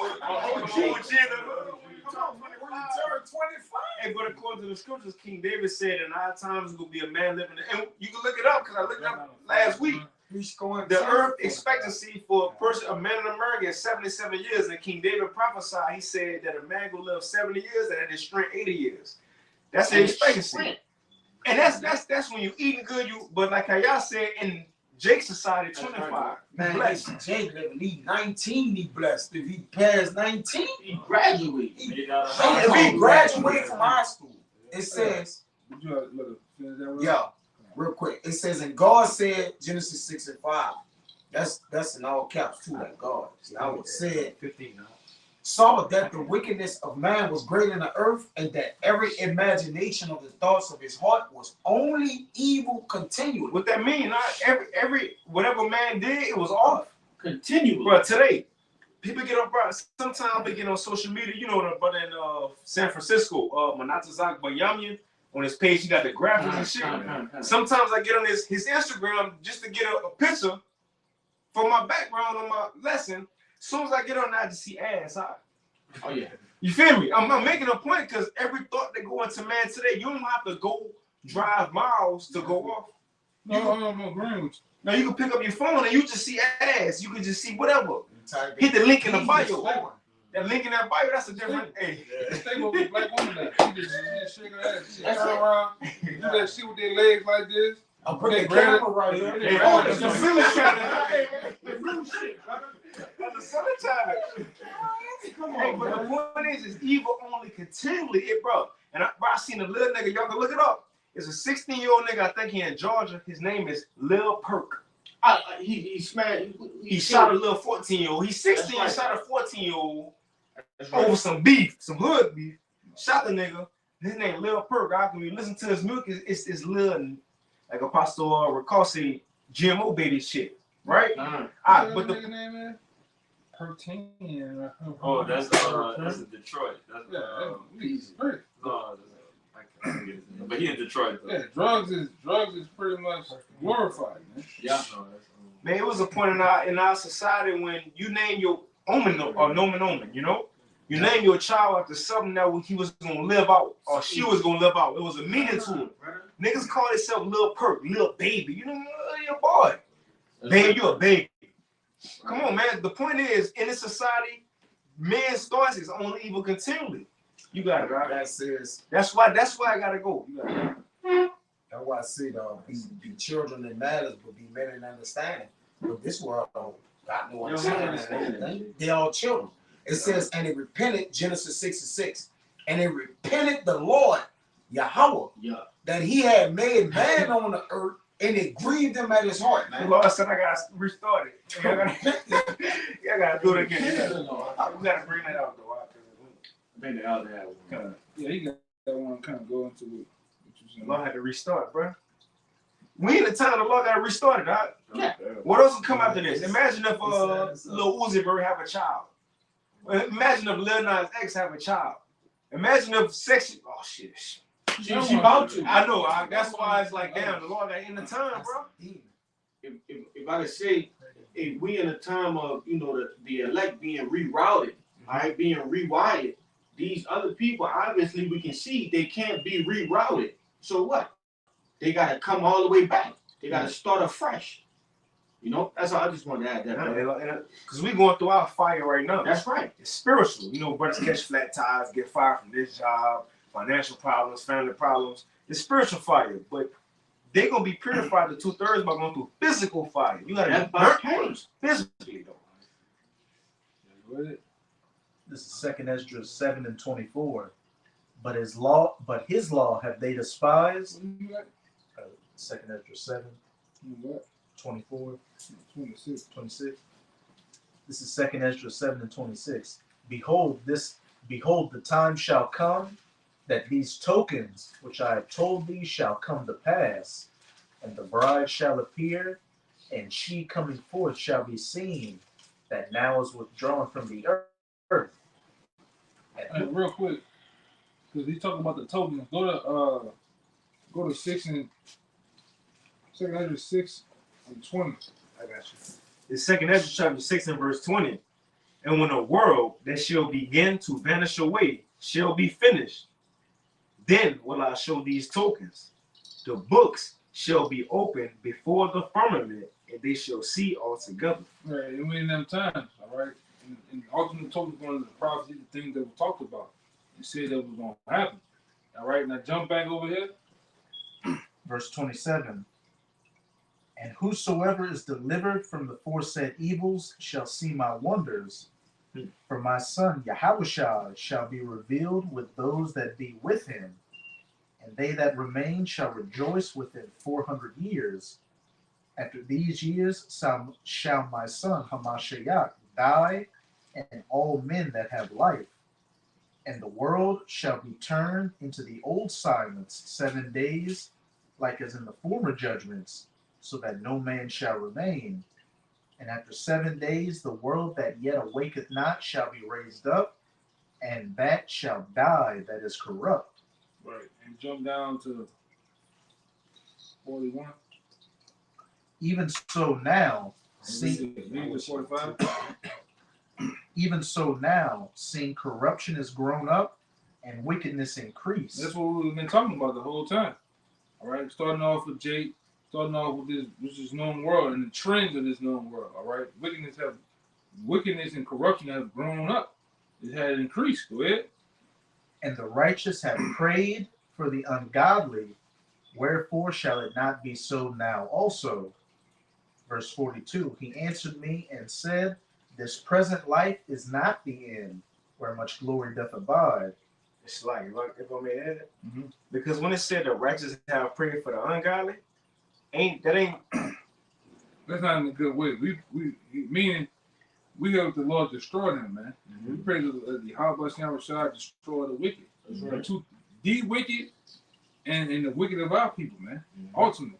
Hey, but according to the scriptures, King David said in our times will be a man living. And you can look it up because I looked it up last week. The earth expectancy for a person, a man in America, is 77 years. And King David prophesied, he said that a man will live 70 years and at his strength 80 years. That's the expectancy. And that's when you eating good. But like how y'all said, in Jake's society, 25.
Man,
Blessed.
Jake living, he 19, he blessed. If he passed 19,
He graduated.
if he graduated from high school, it says,
Did you look finish that?
yeah, real quick. It says, and God said, Genesis 6:5. That's in all caps too, that God. Yahweh said,
15 now.
saw that the wickedness of man was great in the earth, and that every imagination of the thoughts of his heart was only evil continually.
What that mean? Not every whatever man did, it was off.
Continually.
Bro, today, people get on, bro. Sometimes they get on social media. You know, but in San Francisco, Manatazak Bayamian, on his page, he got the graphics and shit. Sometimes I get on his Instagram just to get a picture for my background on my lesson. As soon as I get on that, I just see ass.
Oh yeah.
You feel me? I'm making a point because every thought that go into man today, you don't have to go drive miles to go off.
No, I'm agreeing with
Now you can pick up your phone and you just see ass. You can just see whatever. Hit the link in the bio. That link in that bio, that's a different. Hey.
you. Stay with the black woman now. She just shake her ass. She turn around, do that shit with their legs like this.
I'll put the
Granted-
camera right here.
Hey, oh, it's the summertime. That's the summertime. Hey, but the point is evil only continually, bro. And I seen a little nigga, y'all can look it up. It's a 16-year-old nigga, I think he in Georgia. His name is Lil Perk.
He smashed.
He shot a little 14-year-old. He's 16,
That's right.
shot a 14-year-old
That's
over
right.
some beef, some hood beef. Shot the nigga. His name Lil Perk. When you listen to his music, it's Lil, like Apostle Ricossi, GMO baby shit, right? But the
nigga name is Pertin.
Oh, that's in Detroit. That's
he's great.
no, I can't get his name. But he in Detroit though.
Yeah, drugs is pretty much glorified, man.
Yeah.
No, that's,
man, it was a point in our society when you name your omen or nomen omen, you know? You name your child after something that he was gonna live out or she was gonna live out. It was a meaning to it. Niggas call themselves Lil Perk, Lil Baby. You know, your boy. Baby, you a baby. Come on, man. The point is, in this society, man starts his own evil continually. You got it, right?
That's serious.
That's why I gotta go. You got it.
That's why I say, be children that matters, but be men in understanding. But this world don't got no understanding. They all children. It says, and they repented, Genesis 6:6, and they repented the Lord, Yahweh, that he had made man on the earth, and it grieved him at his heart,
The
man.
Lord said I gotta restart it. Y'all gotta do it again. We gotta bring that out though.
I think the other had one.
Yeah, he got that one kind of go into it.
The Lord had to restart, bro. We in the time the Lord gotta restart it, dog.
Yeah.
What else will come after this? Imagine if Lil Uzi Vert have a child. Imagine if Lil Nas X have a child. Imagine if sexy. Oh shit.
She about to.
I know. That's why it's like, damn, the Lord got in the time, bro.
If I could say, if we in a time of the elect being rerouted, all right, being rewired, these other people obviously we can see they can't be rerouted. So what? They gotta come all the way back. They gotta start afresh. You know, that's all. I just wanted to add that.
Because we going through our fire right now.
That's right.
It's spiritual. You know, brothers catch flat tires, get fired from this job, financial problems, family problems. It's spiritual fire, but they're gonna be purified to 2/3 by going through physical fire. You gotta
That's
be
by
burnt
pain.
physically though.
This is 2 Ezra 7:24. But his law have they despised. 2 Ezra 7:24, 26. This is 2 Ezra 7:26. Behold, the time shall come that these tokens which I have told thee shall come to pass, and the bride shall appear, and she coming forth shall be seen, that now is withdrawn from the earth.
And real quick, because he's talking about the tokens. Go to 6 and 2 6 and 20.
I got you. It's 2 Ezra chapter 6 and verse 20. And when the world that shall begin to vanish away shall be finished, then will I show these tokens. The books shall be opened before the firmament, and they shall see altogether.
Right, and we in them times, all right. And ultimately told us one of the prophecies, the things that we talked about. It said that was going to happen. All right, now jump back over here.
Verse 27. And whosoever is delivered from the foresaid evils shall see my wonders. For my son Yahushua shall be revealed with those that be with him, and they that remain shall rejoice within 400 years. After these years shall my son Hamashiach die, and all men that have life. And the world shall be turned into the old silence 7 days, like as in the former judgments, so that no man shall remain. And after 7 days the world that yet awaketh not shall be raised up, and that shall die that is corrupt.
Right, and jump down to 41.
Even so now,
Read the 45.
even so now, seeing corruption is grown up and wickedness increased.
That's what we've been talking about the whole time. All right, starting off with Jake, starting off with this known world and the trends of this known world. All right, wickedness and corruption have grown up. It had increased. Go ahead.
And the righteous have prayed for the ungodly. Wherefore shall it not be so now also? Verse 42. He answered me and said, this present life is not the end, where much glory doth abide.
It's like, if I may add,
Mm-hmm.
because when it said the righteous have prayed for the ungodly, ain't
That's not in a good way. Meaning we hope the Lord destroy them, man. We pray that the Yahweh shall destroy the wicked.
That's
right. The wicked and the wicked of our people, man.
Mm-hmm.
Ultimately.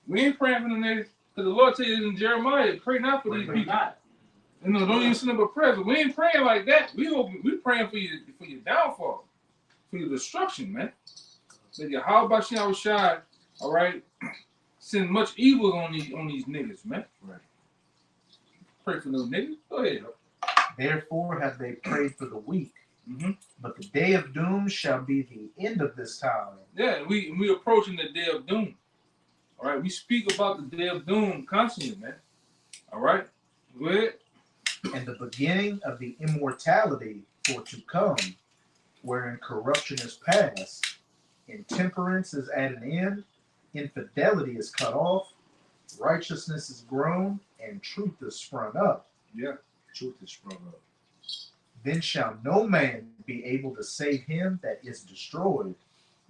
We ain't praying for them niggas. Because the Lord tells you in Jeremiah, pray not for these people. You know, don't even send up a prayer. But we ain't praying like that. We praying for your downfall, for your destruction, man. That Yahweh shall, all right, send much evil on these niggas, man.
Right.
Pray for those niggas. Go ahead.
Therefore have they prayed for the weak.
Mm-hmm.
But the day of doom shall be the end of this time.
Yeah, we approaching the day of doom. All right, we speak about the day of doom constantly, man. All right, go ahead.
And the beginning of the immortality for to come, wherein corruption is past, intemperance is at an end, infidelity is cut off, righteousness is grown, and truth is sprung up.
Yeah, truth is sprung up.
Then shall no man be able to save him that is destroyed,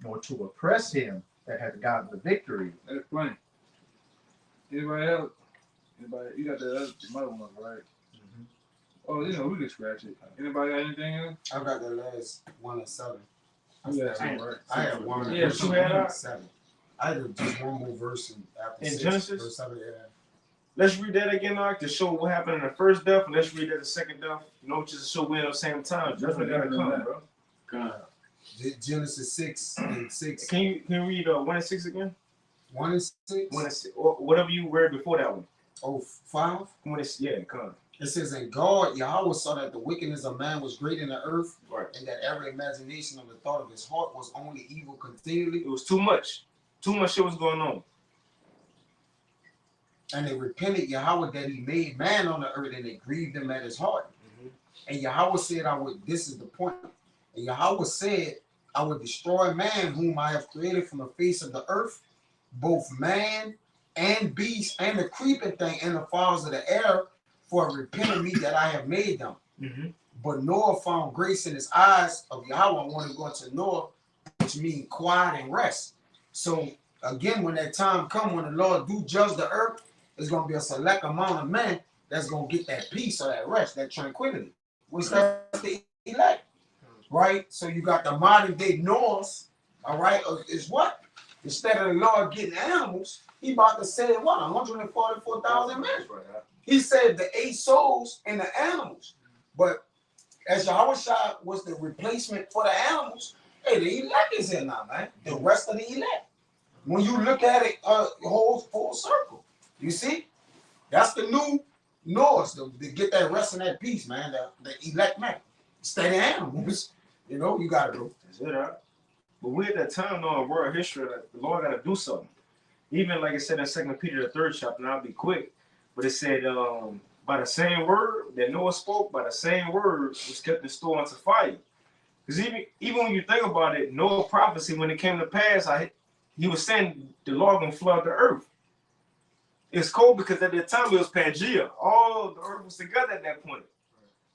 nor to oppress him that hath gotten the victory.
That's plain. Anybody else? Anybody? You got the other one, right?
Mm-hmm.
Oh, you know, we can scratch it. Anybody got anything else?
I got the last 1 and 7.
Yeah,
I had one.
Yeah,
verse
you had
1 and 7. I had just one more verse after
In
6,
Genesis?
verse 7. Yeah.
Let's read that again, Mark, to show what happened in the first death, and let's read that the second death. You know, just to show we're at the same time. Judgment gotta come, bro.
God.
Genesis 6 and 6.
Can you read 1 and 6 again?
1 and 6?
1 and 6, or whatever you read before that one.
Oh, 5?
Come.
It says, and God, Yahweh saw that the wickedness of man was great in the earth,
Right.
and that every imagination of the thought of his heart was only evil continually.
It was too much. Too much shit was going on.
And they repented Yahweh that he made man on the earth, and it grieved him at his heart.
Mm-hmm.
And Yahweh said, this is the point. And Yahweh said, I will destroy man whom I have created from the face of the earth, both man and beast and the creeping thing and the fowls of the air, for repenting me that I have made them.
Mm-hmm.
But Noah found grace in his eyes of Yahweh when he went to Noah, which means quiet and rest. So again, when that time comes, when the Lord do judge the earth, there's going to be a select amount of men that's going to get that peace or that rest, that tranquility, which that's the elect, right? So you got the modern day Norse, all right, is what? Instead of the Lord getting animals, he about to say what? 144,000 men. He said the 8 souls and the animals. But as Yahweh was the replacement for the animals, hey, the elect is in now, man. The rest of the elect. When you look at it, whole full circle. You see? That's the new Norse to get that rest and that peace, man. The elect man. Steady animals. You know, you gotta go.
That's it, right? But we're at that time now in world history that the Lord gotta do something. Even like I said in 2 Peter the 3rd chapter, and I'll be quick. But it said, by the same word that Noah spoke, by the same word was kept in store unto fire. Because even when you think about it, Noah's prophecy, when it came to pass, he was saying the Lord gonna flood the earth. It's cold because at that time it was Pangea. All the earth was together at that point.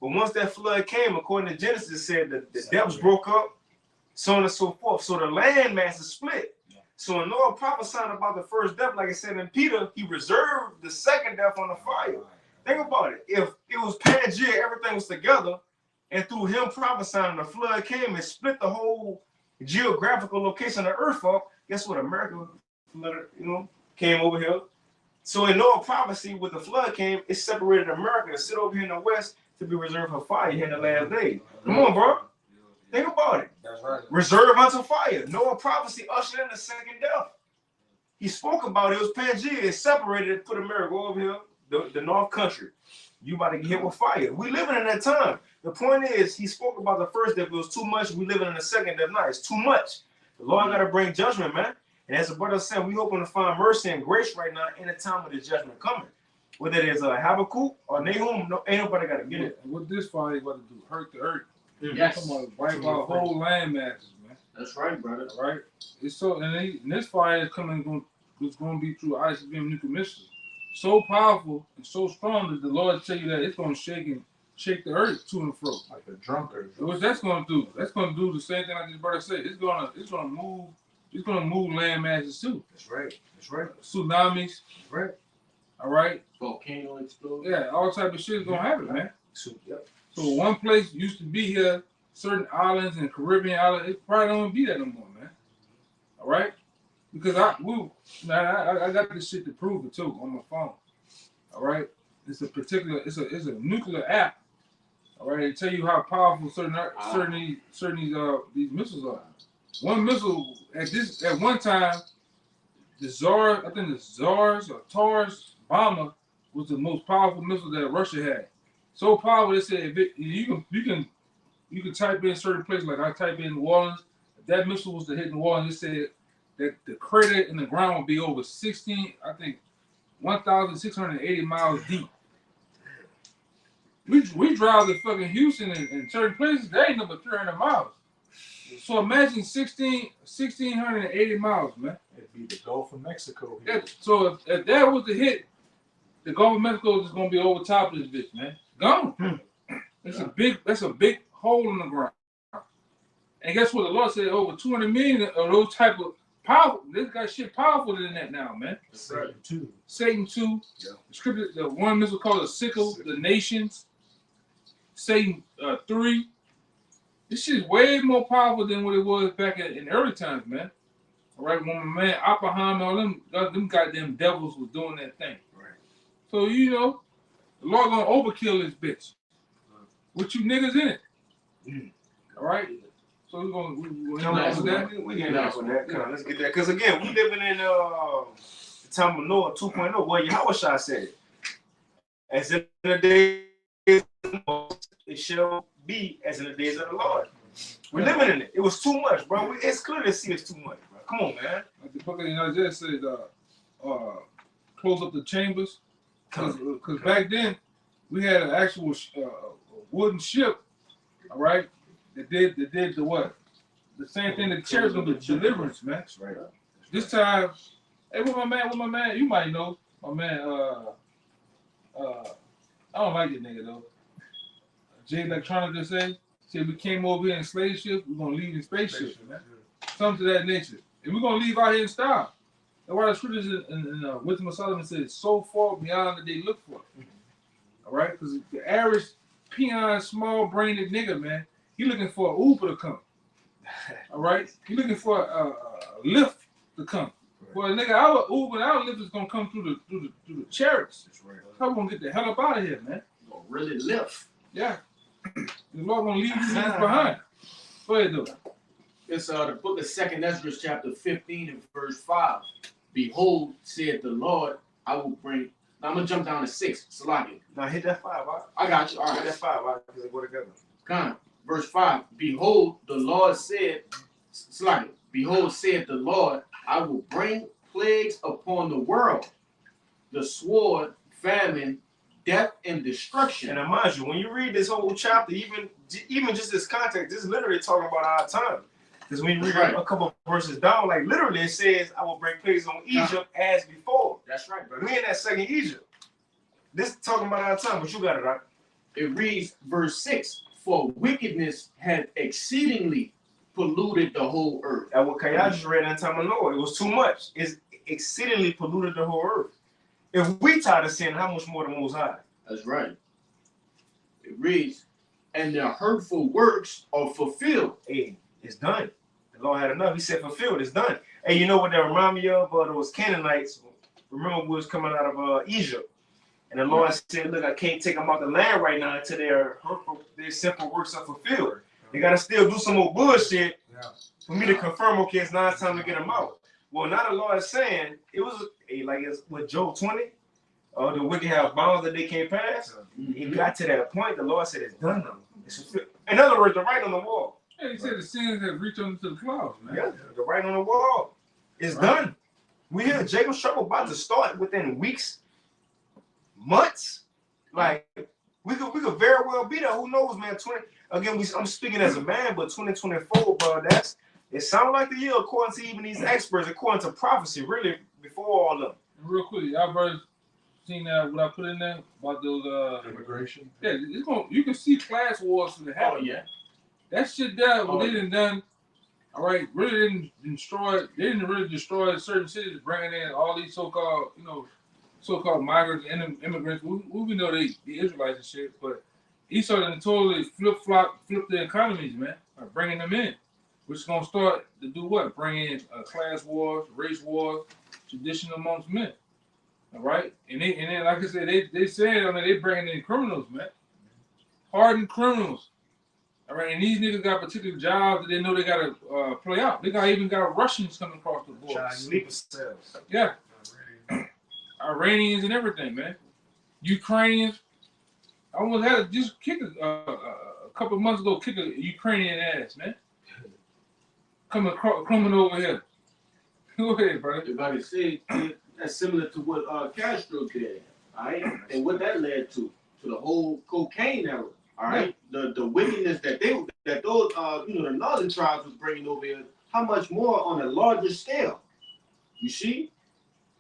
But once that flood came, according to Genesis, it said that the depths broke up, so on and so forth. So the land masses split. So when Noah prophesied about the first death, like I said in Peter, he reserved the second death on the fire. Think about it. If it was Pangea, everything was together, and through him prophesying, the flood came and split the whole geographical location of the earth up. Guess what? America, came over here. So in Noah prophecy, with the flood came, it separated America to sit over here in the west to be reserved for fire here in the last days. Come on, bro. Think about it.
That's right.
Reserved unto fire. Noah prophecy ushered in the second death. He spoke about it. It was Pangea. It separated and put America over here, the North Country. You about to get hit with fire. We living in that time. The point is, he spoke about the first death. It was too much. We living in the second death now. It's too much. The Lord got to bring judgment, man. And as the brother said, we hoping to find mercy and grace right now in the time of the judgment coming. Whether it is Habakkuk or Nahum, ain't nobody got to get it.
What this fire about to do? Hurt the earth.
Yes.
Come on, wipe out whole land masses, man.
That's right, brother.
All right. It's so, and this fire is coming. It's going to be through ICBM nuclear missiles. So powerful and so strong that the Lord tell you that it's going to shake the earth to and fro.
Like a drunkard.
What that's going to do? That's going to do the same thing like this brother said. It's going to move. It's going to move land masses too.
That's right. That's right.
Tsunamis.
That's right.
All right.
Volcano explode.
Yeah, all type of shit is going to happen, man.
So, yep.
So one place used to be here, certain islands and Caribbean islands, it probably don't be that no more, man. All right? Because I got this shit to prove it too on my phone. All right? It's a nuclear app. All right, they tell you how powerful these missiles are. One missile at one time, the Tsars or Tars bomber was the most powerful missile that Russia had. So powerful they said you can type in certain places, like I type in New Orleans. If that missile was to hit New Orleans, it said that the crater in the ground would be over 1,680 miles deep. We drive to fucking Houston in certain places, they ain't number 300 miles. So imagine 1,680 miles, man.
It'd be the Gulf of Mexico.
So if that was to hit, the Gulf of Mexico is gonna be over top of this bitch, man. Gone. That's a big hole in the ground. And guess what? The Lord said over 200 million of those type of powerful. This got shit powerful than that now, man.
Satan 2.
Satan 2.
Yeah.
The scripture, the one missile called a sickle, the nations. Satan 3. This shit is way more powerful than what it was back in early times, man. All right, when my man Oppenheimer, all them goddamn devils was doing that thing.
Right.
So the Lord gonna overkill this bitch. With you niggas in it. All right. So we're gonna
We getting out with that. Come on, let's get that. Because again, we living in the time of Noah 2.0. Well, Yahushua said it. As in the days it shall be as in the days of the Lord. We're living in it. It was too much, bro. It's clear to see it's too much, bro. Come on, man.
like the book of Isaiah says, close up the chambers. Because back then we had an actual wooden ship, all right, that did the what? The same thing that cherubim did, deliverance, man.
That's right.
This time, hey, what my man, you might know, my man, I don't like it nigga though. Jay Electronic just said we came over here in slave ships, we're gonna leave in spaceships, man. Something to that nature. And we're gonna leave out here in style. That's why the scriptures in Wisdom of Solomon says so far beyond that they look for. All right? Because the average peon, small-brained nigga, man, he looking for an Uber to come. All right? He looking for a lift to come. Well, nigga, our Uber and our lift is gonna come through the chariots.
That's right.
How we gonna get the hell up out of here, man?
Gonna really lift.
Yeah. The Lord gonna leave you niggas behind. Go ahead, though.
It's the book of 2nd Ezra, chapter 15 and verse 5. Behold, said the Lord, I will bring. Now I'm gonna jump down to 6. Salaki.
Now hit that 5.
I got you. All
Hit
right.
that 5. Because they go together.
Come on. Verse 5. Behold, the Lord said, Salaki. Behold, said the Lord, I will bring plagues upon the world, the sword famine, death, and destruction.
And I mind you, when you read this whole chapter, even just this context, this is literally talking about our time. Because when you read
Right.
a couple of verses down, like literally it says, I will bring plagues on Egypt as before.
That's right, brother.
We in that second Egypt. This is talking about our time, but you got it, right?
It reads, verse 6, for wickedness had exceedingly polluted the whole earth.
That's what Kaya just read in the time of Noah. It was too much. It's exceedingly polluted the whole earth. If we tired of sin, how much more the Most High?
That's right. It reads, and their hurtful works are fulfilled.
Hey, it's done. The Lord had enough. He said, fulfilled. It's done. Hey, you know what that remind me of? Those Canaanites. Remember we was coming out of Egypt. And the Lord said, look, I can't take them out the land right now until their simple works are fulfilled. They got to still do some more bullshit for me to confirm, okay, it's now time to get them out. Well, now the Lord is saying, it was like it's with Job 20, the wicked have bounds that they can't pass. He got to that point, the Lord said, it's done now. It's fulfilled. In other words, the writing on the wall.
Yeah, he said the sins have reached unto the clouds, man.
Yeah, the writing on the wall. It's done. We hear Jacob's trouble about to start within weeks, months. Like we could very well be there. Who knows, man? I'm speaking as a man, but 2024, bro. It sounds like the year according to even these experts, according to prophecy, really before all of them.
Real quick, y'all brothers seen that what I put in there about those
Immigration.
yeah, you can see class wars from the
Oh,
happen.
yeah.
That shit there, what
Oh,
they done, all right, really didn't destroy certain cities, bringing in all these so-called migrants and immigrants. We know they the Israelites and shit, but Esau done totally flip the economies, man, by bringing them in, which is gonna start to do what? Bring in class wars, race wars, tradition amongst men. All right, and then like I said, they said they bringing in criminals, man, hardened criminals. All right, and these niggas got particular jobs that they know they gotta play out. They even got Russians coming across the border.
Sleeper cells.
Yeah, Iranians and everything, man. Ukrainians. I almost had to just kick a couple of months ago, kick a Ukrainian ass, man. Coming over here. Go ahead, brother.
Everybody say that's similar to what Castro did, all right? And what that led to the whole cocaine era, all right? The wickedness that those the northern tribes was bringing over here. How much more on a larger scale? You see?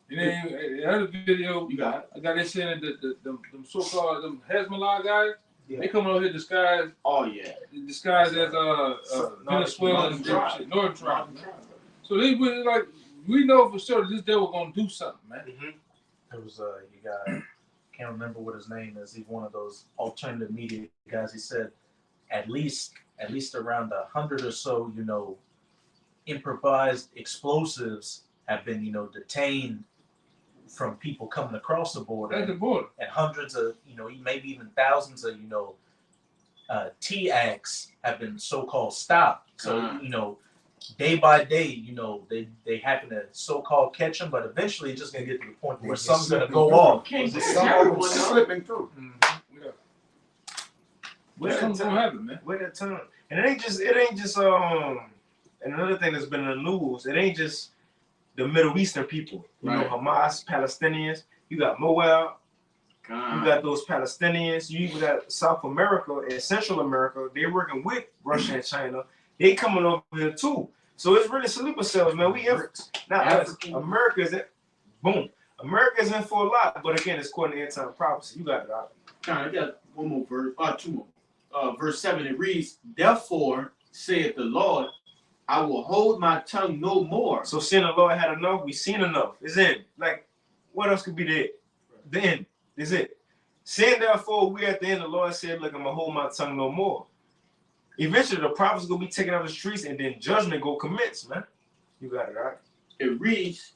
And then the other video,
You got it.
I got it saying that them so-called them Hezbollah guys,
Yeah.
they coming over here disguised as Venezuelan and shit, Northern tribes. Man. So they really we know for sure this devil gonna do something, man.
There was you got can't remember what his name is. He's one of those alternative media guys. He said at least around 100 or so, improvised explosives have been, detained from people coming across the border.
At the border.
And hundreds of, maybe even thousands of, T-acts have been so-called stopped. So, day by day, they happen to so-called catch them, but eventually it's just gonna get to the point where something's gonna go off.
Some of them slipping through.
Yeah. Something's gonna happen, man.
Wait a time. And it ain't just and another thing that's been in the news, it ain't just the Middle Eastern people. You know, Hamas, Palestinians, you got Moab, you got those Palestinians, you even got South America and Central America, they're working with Russia and China. They coming over here too. So it's really sleeper cells, man. America's in for a lot, but again, it's according to end time prophecy. You got it out.
I got one more verse, two more. Verse 7, it reads, therefore, saith the Lord, I will hold my tongue no more.
So seeing the Lord had enough, we seen enough. It's in. Like, what else could be there? The end. Is it. Saying therefore, we at the end, the Lord said, look, I'm gonna hold my tongue no more. Eventually the prophets gonna be taken out of the streets and then judgment go commence, man. You got it, right?
It reads,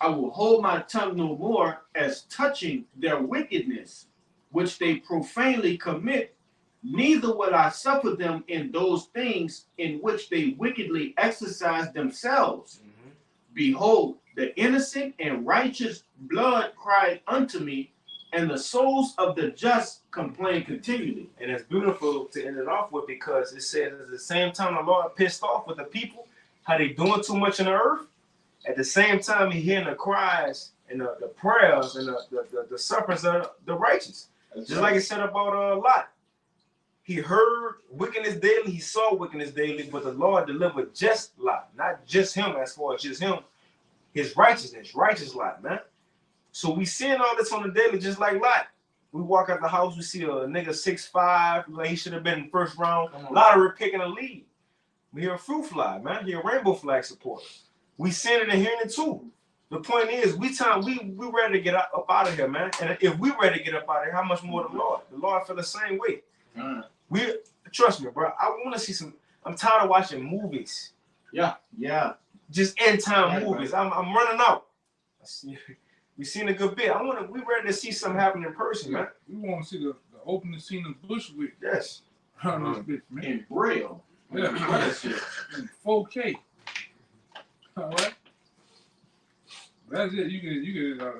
I will hold my tongue no more as touching their wickedness, which they profanely commit, neither will I suffer them in those things in which they wickedly exercise themselves. Behold, the innocent and righteous blood cried unto me, and the souls of the just complain continually.
And it's beautiful to end it off with because it says at the same time the Lord pissed off with the people, how they doing too much in the earth. At the same time, he hearing the cries and the prayers and the sufferings of the righteous. Just like it said about Lot. He heard wickedness daily, he saw wickedness daily, but the Lord delivered just Lot, not just him as far as just him, his righteousness, righteous Lot, man. So we seeing all this on the daily, just like Lot. We walk out the house, we see a nigga 6'5", like he should have been in the first round. Lottery picking a lead. We hear a fruit fly, man. Hear a rainbow flag supporter. We seeing it and hearing it too. The point is, we ready to get up out of here, man. And if we ready to get up out of here, how much more the Lord? The Lord feel the same way. We trust me, bro. I want to see some. I'm tired of watching movies.
Yeah.
Just end time
Right,
movies. I'm running out. We seen a good bit. We ready to see something happen in person, man.
We want to see the opening scene of Bushwick.
Yes.
On this bitch, man.
In Braille.
Yeah.
That's it.
4K. All right. That's it. You can.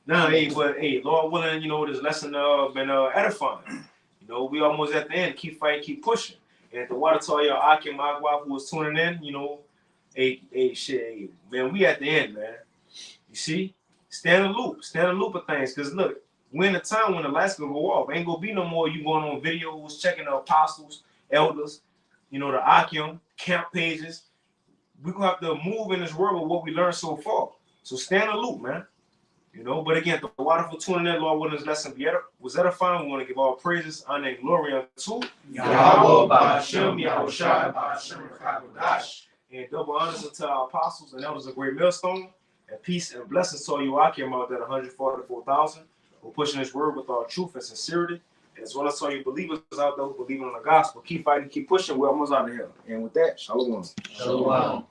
Now, hey, Lord willing, you know, this lesson been edifying. You know, we almost at the end. Keep fighting, keep pushing. And at the water told y'all, Aki and Magua, who was tuning in, you know, shit, man, we at the end, man. You see? Stand in the loop of things. Because look, we're in a time when the lights gonna go off. Ain't gonna be no more you going on videos, checking the apostles, elders, you know, the Akim, camp pages. We're gonna have to move in this world with what we learned so far. So stand in the loop, man. You know, but again, the water for tuning in, Lord, willing, this lesson was edifying. We want to give all praises, honor, and glory unto
Yahweh, Ba'ashem, Yahushua, Ba'ashem, Rakadosh.
and double honors unto our apostles and elders of Great Millstone, and peace and blessings to all you Akim out there, 144,000, who pushing this word with all truth and sincerity, as well as all you believers out there who believe in the gospel. Keep fighting, keep pushing. We're almost out of here. And with that, shalom.
Shalom.